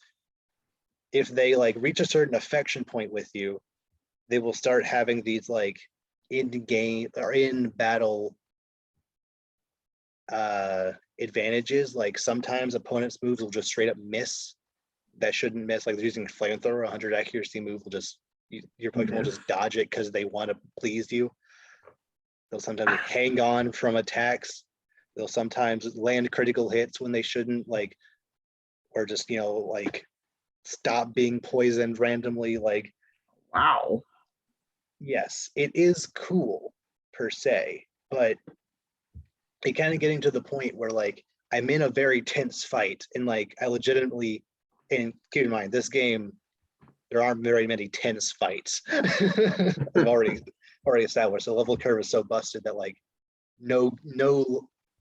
If they like reach a certain affection point with you, they will start having these like in game or in battle advantages. Like sometimes opponents' moves will just straight up miss that shouldn't miss. Like they're using a flamethrower, 100 accuracy move will just, your Pokemon will just dodge it because they want to please you. They'll sometimes hang on from attacks. They'll sometimes land critical hits when they shouldn't, like, or just, you know, like stop being poisoned randomly. Like, wow. Yes, it is cool per se, but it kind of getting to the point where like I'm in a very tense fight and like I legitimately, and keep in mind this game, there aren't very many tense fights. I've already established the level curve is so busted that like no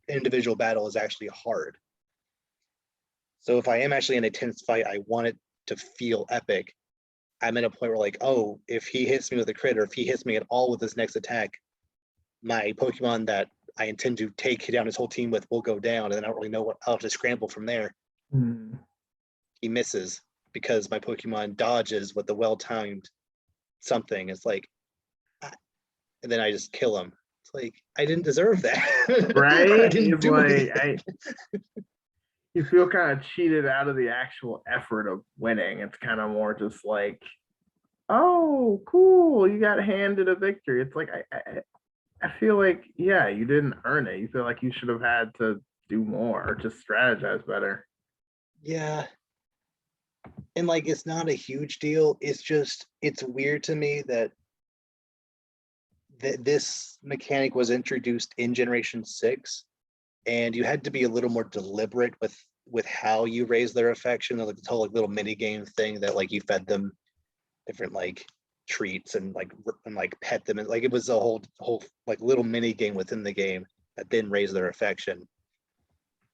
individual battle is actually hard. So if I am actually in a tense fight, I want it to feel epic. I'm at a point where like, oh, if he hits me with a crit or if he hits me at all with his next attack, my Pokemon that I intend to take down his whole team with will go down, and I don't really know what, I'll have to scramble from there. He misses because my Pokemon dodges with the well-timed something. It's like, and then I just kill him. It's like, I didn't deserve that. Right? I didn't do like, you feel kind of cheated out of the actual effort of winning. It's kind of more just like, oh, cool, you got handed a victory. It's like, I feel like, yeah, you didn't earn it. You feel like you should have had to do more or just strategize better. Yeah. And like, it's not a huge deal. It's just, it's weird to me that this mechanic was introduced in Generation 6, and you had to be a little more deliberate with how you raise their affection. Like this whole like little mini game thing that like you fed them different like treats and like pet them, and like it was a whole like little mini game within the game that then raised their affection.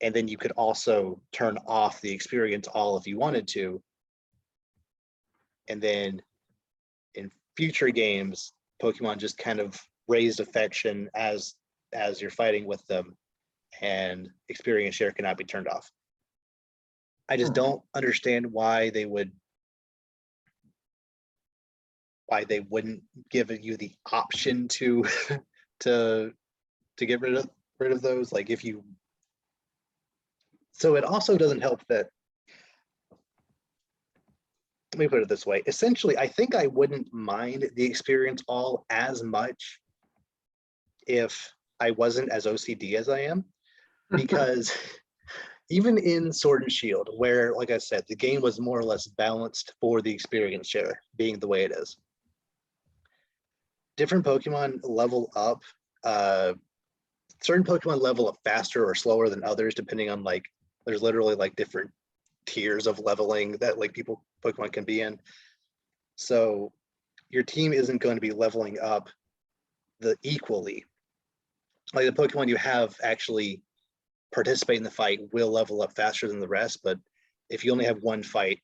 And then you could also turn off the experience all if you wanted to. And then in future games, Pokemon just kind of raised affection as you're fighting with them, and experience share cannot be turned off. I just don't understand why they wouldn't give you the option to to get rid of those. Like if you, so it also doesn't help that, let me put it this way, essentially I think I wouldn't mind the experience all as much if I wasn't as OCD as I am. because even in Sword and Shield, where, like I said, the game was more or less balanced for the experience share being the way it is, different Pokemon level up. Certain Pokemon level up faster or slower than others, depending on like, there's literally like different tiers of leveling that like Pokemon can be in. So your team isn't going to be leveling up the equally. Like the Pokemon you have actually participate in the fight will level up faster than the rest, but if you only have one fight,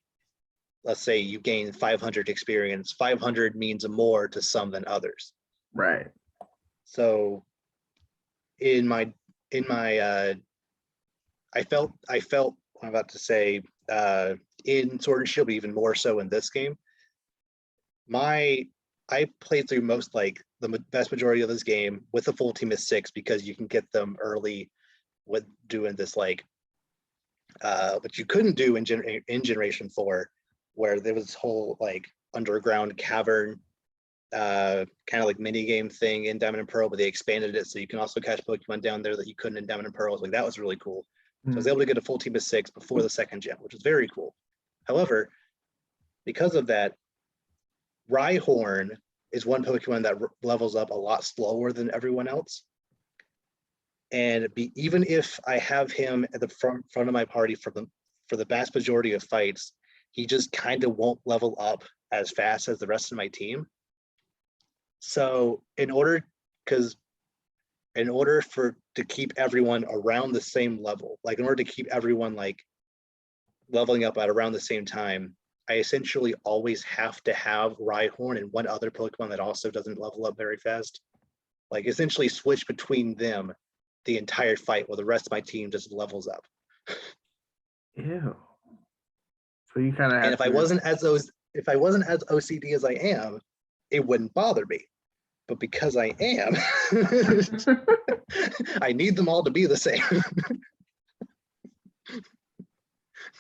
let's say you gain 500 experience, 500 means more to some than others. Right. So I felt what I'm about to say in Sword and Shield, but even more so in this game. I played through most, like the vast majority of this game with a full team of 6 because you can get them early with doing this like what you couldn't do in Generation 4, where there was this whole like underground cavern kind of like mini game thing in Diamond and Pearl, but they expanded it so you can also catch Pokemon down there that you couldn't in Diamond and Pearl. Like that was really cool. So I was able to get a full team of 6 before the second gen, which was very cool. However, because of that, Rhyhorn is one Pokemon that levels up a lot slower than everyone else. And even if I have him at the front of my party for the vast majority of fights, he just kind of won't level up as fast as the rest of my team. So in order to keep everyone around the same level, like in order to keep everyone like leveling up at around the same time, I essentially always have to have Rhyhorn and one other Pokemon that also doesn't level up very fast. Like essentially switch between them the entire fight while the rest of my team just levels up. Ew. So you kind of and if I wasn't as OCD as I am, it wouldn't bother me. But because I am, I need them all to be the same.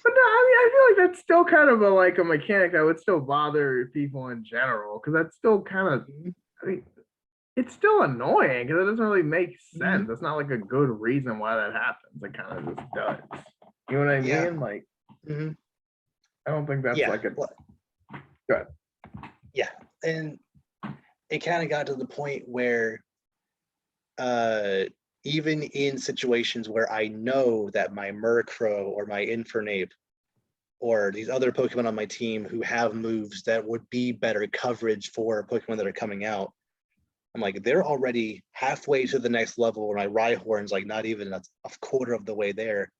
But no, I feel like that's still kind of a mechanic that would still bother people in general, because that's still kind of, it's still annoying because it doesn't really make sense. It's not like a good reason why that happens. It kind of just does. You know what I mean? Yeah. Like, I don't think that's like a. Good. Yeah, and it kind of got to the point where, even in situations where I know that my Murkrow or my Infernape or these other Pokemon on my team who have moves that would be better coverage for Pokemon that are coming out, I'm like, they're already halfway to the next level where my Rhyhorn's like not even a quarter of the way there.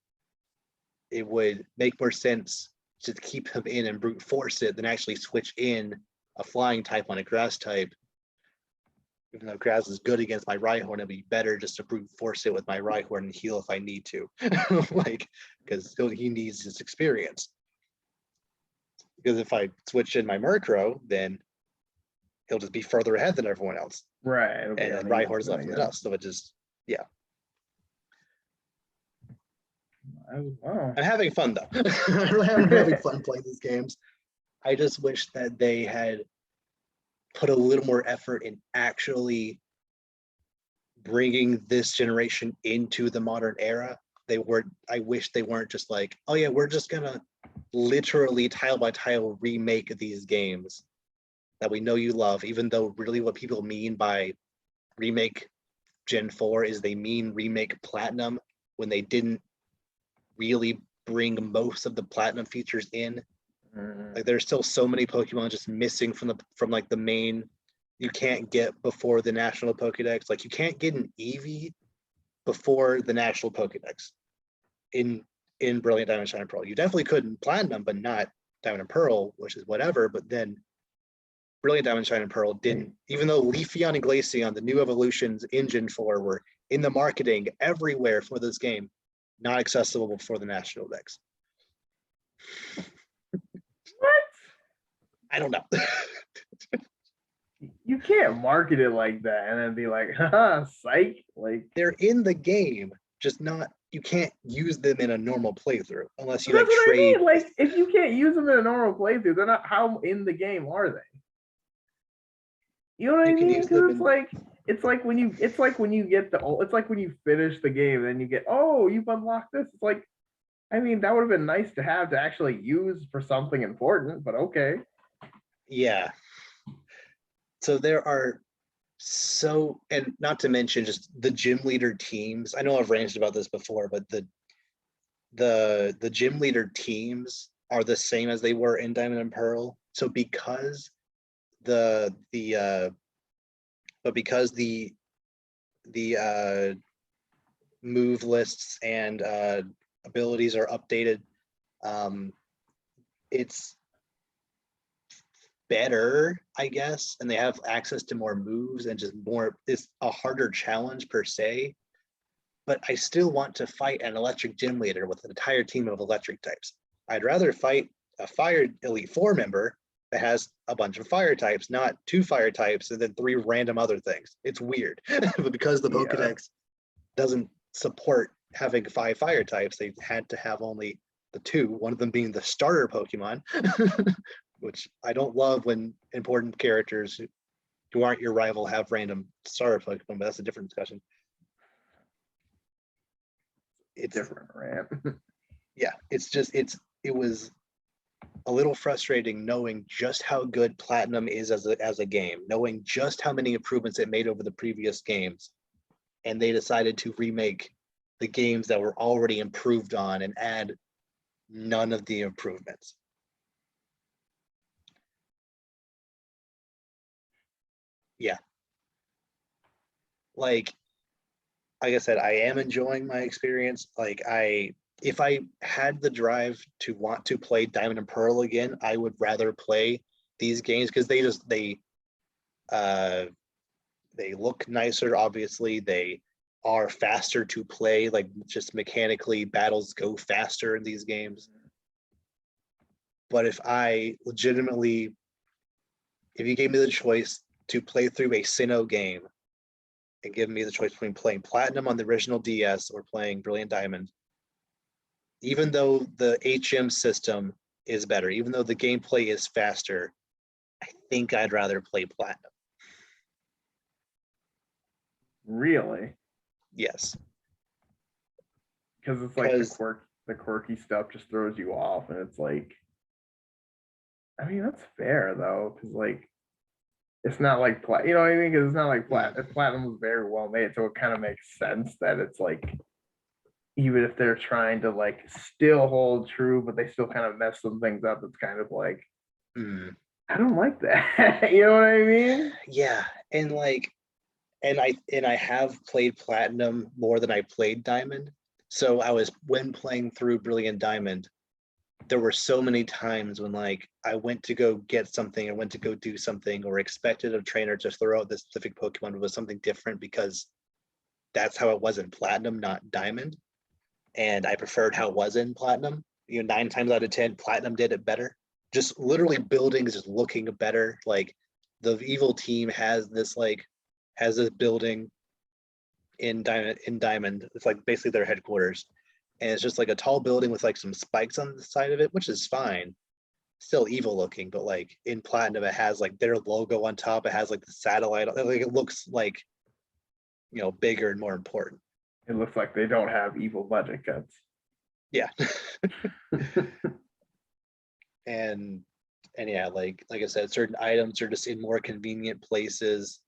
It would make more sense to keep him in and brute force it than actually switch in a flying type on a grass type. Even though grass is good against my Rhyhorn, it'd be better just to brute force it with my Rhyhorn and heal if I need to. Like, because he needs his experience. Because if I switch in my Murkrow, then he'll just be further ahead than everyone else. Right. And Rhyhorn's left in the dust. So it just, yeah. Wow. I'm having fun though. I'm having fun playing these games. I just wish that they had put a little more effort in actually bringing this generation into the modern era. I wish they weren't just like, oh yeah, we're just gonna literally tile by tile remake these games that we know you love, even though really what people mean by remake Gen 4 is they mean remake Platinum when they didn't really bring most of the Platinum features in. Like there's still so many Pokemon just missing from like the main, you can't get before the national Pokedex. Like you can't get an Eevee before the national Pokedex in Brilliant Diamond Shining Pearl. You definitely could in Platinum, but not Diamond and Pearl, which is whatever. But then Brilliant Diamond Shining Pearl didn't, even though Leafeon and Glaceon, the new evolutions in Gen 4, were in the marketing everywhere for this game, not accessible before the national Dex. What? I don't know. You can't market it like that and then be like, haha, psych. Like, they're in the game, just not, you can't use them in a normal playthrough unless you that's like what trade. I mean. Like, if you can't use them in a normal playthrough, they're not, how in the game are they? You know what I mean? Because it's like, it's like when you get it's like when you finish the game and then you get, oh, you've unlocked this. It's like, I mean, that would have been nice to have to actually use for something important, but okay. Yeah. So there are and not to mention just the gym leader teams. I know I've ranted about this before, but the gym leader teams are the same as they were in Diamond and Pearl. So because because the move lists and abilities are updated, it's better, I guess, and they have access to more moves and just more. It's a harder challenge per se, but I still want to fight an electric gym leader with an entire team of electric types. I'd rather fight a fire Elite Four member that has a bunch of fire types, not 2 fire types and then 3 random other things. It's weird. But because the Pokedex doesn't support having 5 fire types, they had to have only the 2, one of them being the starter Pokemon, which I don't love when important characters who aren't your rival have random starter Pokemon, but that's a different discussion. It's different, right? Yeah, it was a little frustrating knowing just how good Platinum is as a game, knowing just how many improvements it made over the previous games, and they decided to remake the games that were already improved on and add none of the improvements. Yeah. Like I said, I am enjoying my experience. If I had the drive to want to play Diamond and Pearl again, I would rather play these games because they look nicer. Obviously, they are faster to play. Like just mechanically, battles go faster in these games. But if you gave me the choice to play through a Sinnoh game and give me the choice between playing Platinum on the original DS or playing Brilliant Diamond, even though the HM system is better, even though the gameplay is faster, I think I'd rather play Platinum. Really? Yes. Because it's like the quirky stuff just throws you off, and it's like, I mean, that's fair though, because like it's not like you know what I mean? Because it's not like Platinum was very well made, so it kind of makes sense that it's like, even if they're trying to like still hold true, but they still kind of mess some things up. It's kind of like, I don't like that. You know what I mean? Yeah, and I have played Platinum more than I played Diamond. So when playing through Brilliant Diamond, there were so many times when like I went to go get something or went to go do something or expected a trainer to throw out this specific Pokemon was something different because that's how it was in Platinum, not Diamond. And I preferred how it was in Platinum. 9 times out of 10, Platinum did it better. Just literally buildings just looking better. Like the evil team has this building in Diamond. It's like basically their headquarters. And it's just like a tall building with like some spikes on the side of it, which is fine. Still evil looking, but like in Platinum, it has like their logo on top. It has like the satellite. Like it looks like, bigger and more important. It looks like they don't have evil budget cuts. Yeah. and yeah, like I said, certain items are just in more convenient places.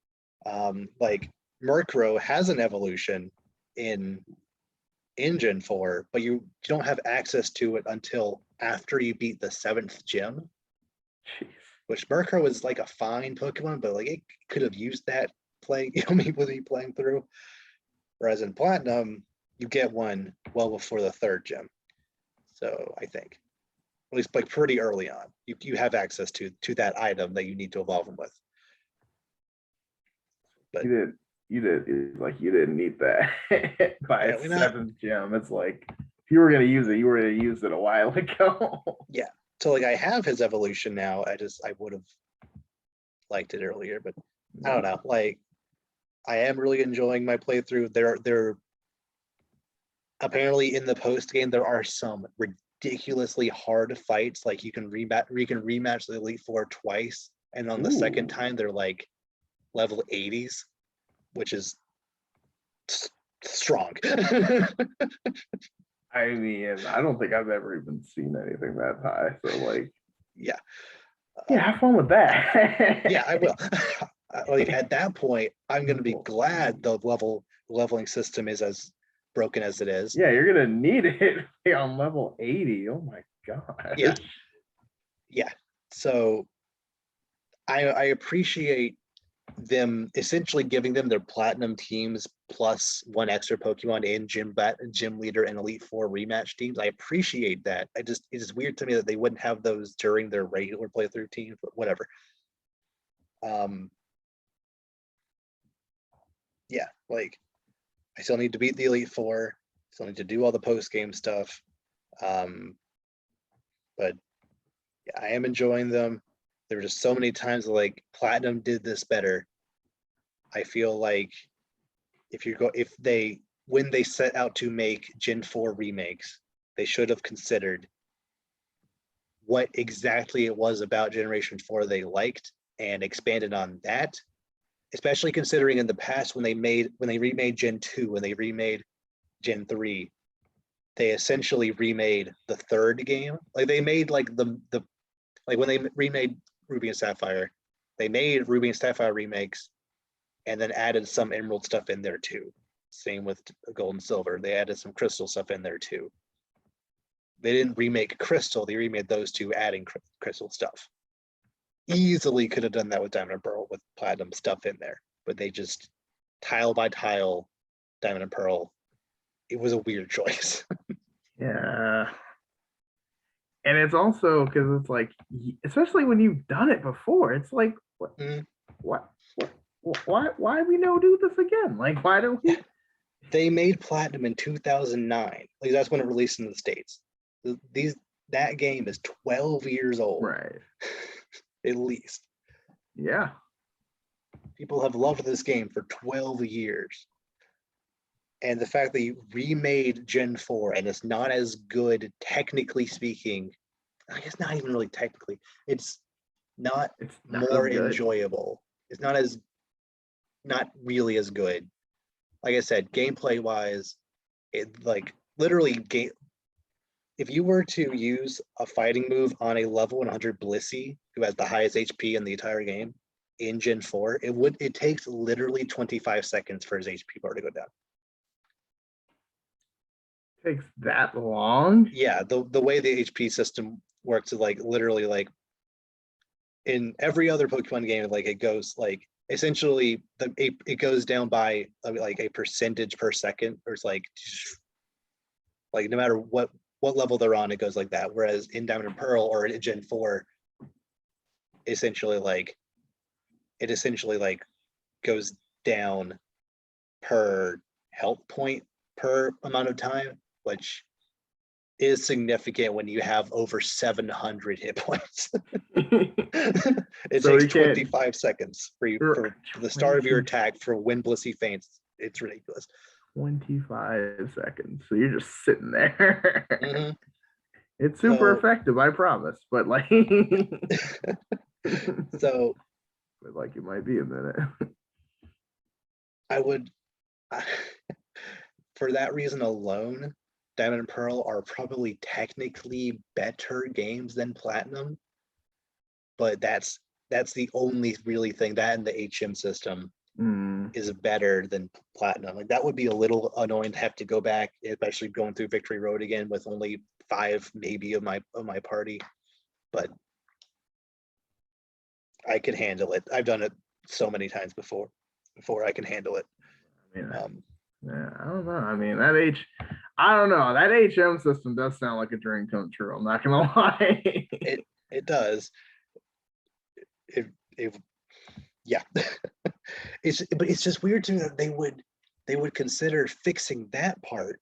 Like Murkrow has an evolution in Gen 4, but you don't have access to it until after you beat the 7th gym. Jeez. Which Murkrow is like a fine Pokemon, but like it could have used that playing, with me playing through. Whereas in Platinum, you get one well before the 3rd gym. So I think, at least like pretty early on, you have access to that item that you need to evolve them with. But you didn't need that by a 7th gym. It's like, if you were gonna use it, you were gonna use it a while ago. Yeah. So like I have his evolution now. I would have liked it earlier, but I don't know. Like I am really enjoying my playthrough. There apparently in the post game there are some ridiculously hard fights. Like you can rematch the Elite Four twice, and on the second time they're like level 80s. which is strong. I mean, I don't think I've ever even seen anything that high. So like, Yeah. yeah, have fun with that. Yeah, I will. Like at that point, I'm going to be Cool. glad the leveling system is as broken as it is. Yeah, you're gonna need it on level 80. Oh my gosh. Yeah. Yeah. So I appreciate them essentially giving them their platinum teams plus one extra Pokemon in gym leader and Elite Four rematch teams. I appreciate that. It's weird to me that they wouldn't have those during their regular playthrough teams, but whatever. Yeah, like I still need to beat the Elite Four, still need to do all the post game stuff. But yeah, I am enjoying them. There were just so many times like Platinum did this better. I feel like when they set out to make Gen 4 remakes, they should have considered what exactly it was about Generation 4 they liked and expanded on that, especially considering in the past when they remade Gen 2, when they remade Gen 3, they essentially remade the third game. Like they made like the like when they remade Ruby and Sapphire, they made Ruby and Sapphire remakes and then added some Emerald stuff in there too. Same with Gold and Silver. They added some Crystal stuff in there too. They didn't remake Crystal, they remade those two, adding Crystal stuff. Easily could have done that with Diamond and Pearl with Platinum stuff in there, but they just tile by tile, Diamond and Pearl. It was a weird choice. Yeah. And it's also because it's like, especially when you've done it before, it's like, why we no do this again? Like, why don't we? They made Platinum in 2009. Like that's when it released in the States. That game is 12 years old. Right. At least. Yeah. People have loved this game for 12 years. And the fact that you remade Gen 4 and it's not as good, technically speaking, I guess not even really technically, it's not more enjoyable. It's not really as good. Like I said, gameplay wise, it like literally if you were to use a fighting move on a level 100 Blissey, who has the highest HP in the entire game, in Gen 4, it takes literally 25 seconds for his HP bar to go down. Takes that long? Yeah, the way the HP system works is like literally like in every other Pokemon game, like it goes like essentially it goes down by like a percentage per second, or it's like no matter what level they're on, it goes like that. Whereas in Diamond and Pearl or in Gen 4, it essentially goes down per health point per amount of time, which is significant when you have over 700 hit points. It So takes 25 seconds for the start of your attack for when Blissey faints. It's ridiculous. 25 seconds. So you're just sitting there. Mm-hmm. It's super effective, I promise. But like so but like it might be a minute. I would for that reason alone, Diamond and Pearl are probably technically better games than Platinum, but that's the only really thing. That and the HM system is better than Platinum. Like that would be a little annoying to have to go back, especially going through Victory Road again with only 5 maybe of my party, but I could handle it. I've done it so many times before I can handle it. I mean, yeah, I don't know. I mean, I don't know. That HM system does sound like a dream come true. I'm not gonna lie. It does. Yeah. But it's just weird to me that they would consider fixing that part.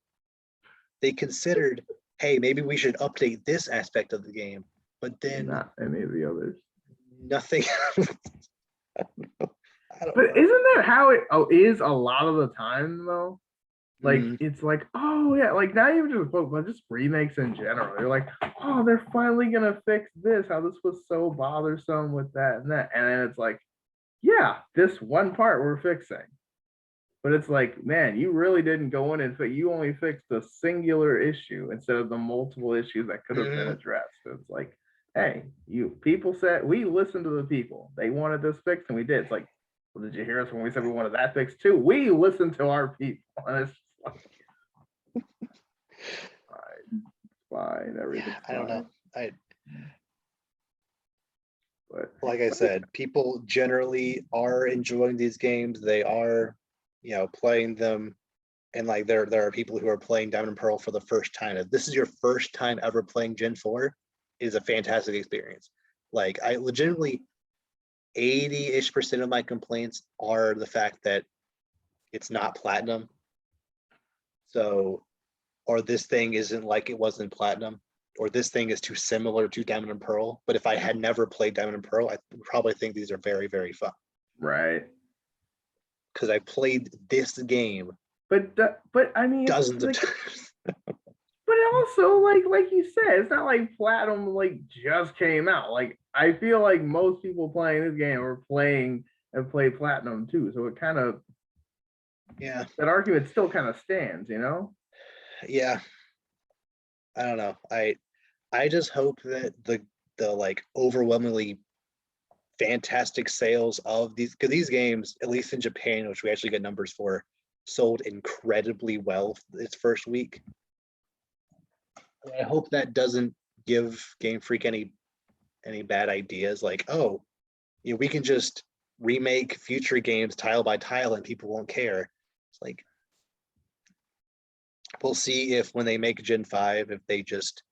They considered, hey, maybe we should update this aspect of the game, but then not any of the others. Nothing. I don't but know. Isn't that how it is a lot of the time though? Like it's like, oh yeah, like not even just books, but just remakes in general. You're like, oh, they're finally gonna fix this. How this was so bothersome with that and that, and then it's like, yeah, this one part we're fixing. But it's like, man, you really didn't go in and you only fixed a singular issue instead of the multiple issues that could have been addressed. It's like, hey, people said we listened to the people. They wanted this fixed and we did. It's like, well, did you hear us when we said we wanted that fixed too? We listened to our people. And it's like, fine, everything's I don't fine. know. But Like I said, people generally are enjoying these games. They are, playing them, and like there are people who are playing Diamond and Pearl for the first time. If this is your first time ever playing Gen 4, it is a fantastic experience. Like I legitimately 80-ish% of my complaints are the fact that it's not platinum. So, or this thing isn't like it was in platinum, or this thing is too similar to Diamond and Pearl. But if I had never played Diamond and Pearl, I probably think these are very, very fun. right. Because I played this game But I mean, dozens of like, times. but also like you said, it's not like Platinum like just came out. Like I feel like most people playing this game are playing and play Platinum too. So it kind of that argument still kind of stands, Yeah. I don't know. I just hope that the like overwhelmingly fantastic sales of these, because these games, at least in Japan, which we actually get numbers for, sold incredibly well its first week. I hope that doesn't give Game Freak any bad ideas, like, oh, we can just remake future games tile by tile and people won't care. It's like, we'll see if when they make Gen 5, if they just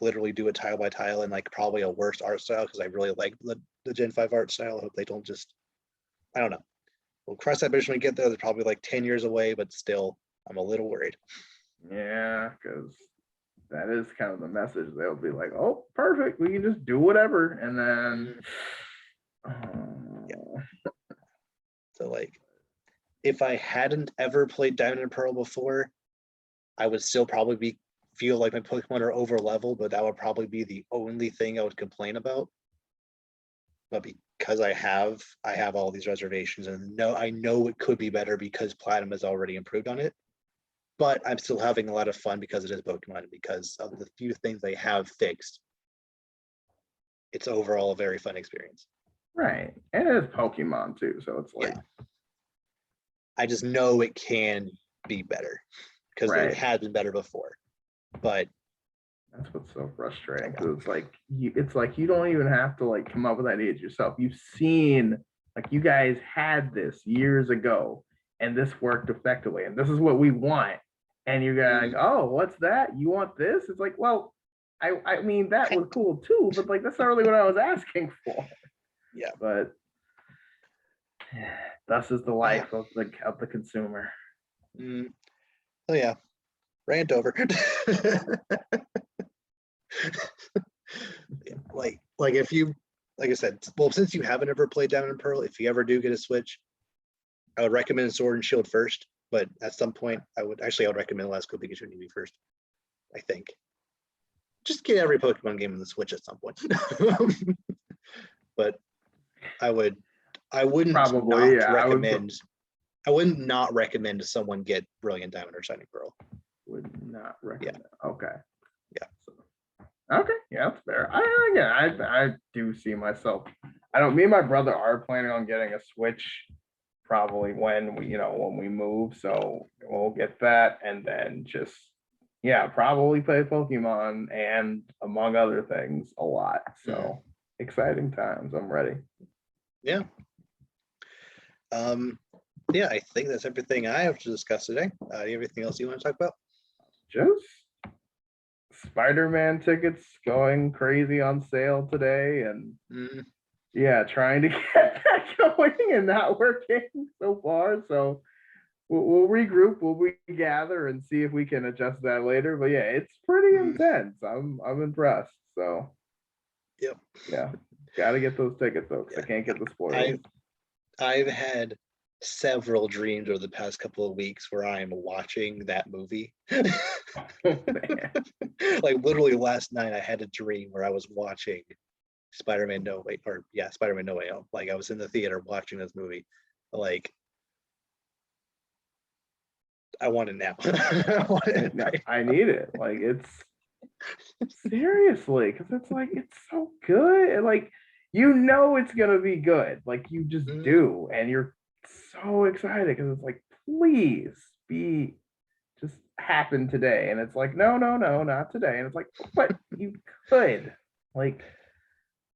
literally do it tile by tile and like probably a worse art style, because I really like the Gen 5 art style. I hope they don't just, I don't know. We'll cross that bridge when we get there. They're probably like 10 years away, but still, I'm a little worried. Yeah, because that is kind of the message. They'll be like, oh, perfect. We can just do whatever. And then So like, if I hadn't ever played Diamond and Pearl before, I would still probably feel like my Pokemon are over leveled, but that would probably be the only thing I would complain about. But because I have all these reservations, and I know it could be better because Platinum has already improved on it. But I'm still having a lot of fun because it is Pokemon, and because of the few things they have fixed. It's overall a very fun experience. Right. And it's Pokemon too. So it's like, I just know it can be better because it had been better before. But that's what's so frustrating, because it's like you don't even have to like come up with ideas yourself. You've seen, like, you guys had this years ago and this worked effectively and this is what we want, and you're like, oh, what's that? You want this? It's like, well, I mean, that was cool too, but like that's not really what I was asking for. Yeah. But thus is the life of the consumer. So yeah, rant over. like if you, like I said, well, since you haven't ever played Diamond and Pearl, if you ever do get a Switch, I would recommend Sword and Shield first. But at some point, I would recommend Let's Go Pikachu and Eevee first. I think. Just get every Pokemon game on the Switch at some point. But I wouldn't Probably, recommend. I wouldn't not recommend someone get Brilliant Diamond or Shining Pearl. Would not recommend. Yeah. Okay. Yeah. Okay. Yeah, that's fair. I do see myself. Me and my brother are planning on getting a Switch probably when we move. So we'll get that, and then just probably play Pokemon and among other things a lot. So exciting times. I'm ready. Yeah. Yeah, I think that's everything I have to discuss today. Do you have anything else you want to talk about? Just Spider-Man tickets going crazy on sale today, and trying to get that going and not working so far. So we'll regroup, we'll regather, and see if we can adjust that later. But it's pretty intense. I'm impressed. So got to get those tickets though, because I can't get the spoilers. I've had several dreams over the past couple of weeks where I'm watching that movie. Like literally last night I had a dream where I was watching Spider-Man No Way Home. Like I was in the theater watching this movie. Like I want it now. I want it right I need it. Like it's seriously, because it's like it's so good. And like you know it's gonna be good. Like you just Mhm. do, and you're so excited because it's like, please be just happen today. And it's like, no, no, no, not today. And it's like, but you could. Like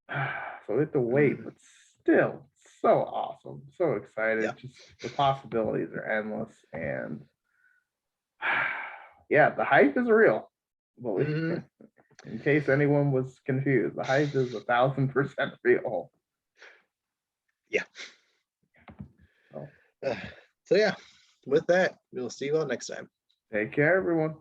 so we have to wait, but still so awesome. So excited. Yeah. Just the possibilities are endless. And yeah, the hype is real. Believe Mhm. in case anyone was confused, the hype is 1,000% real. Yeah. So So yeah, with that, we'll see you all next time. take care, everyone.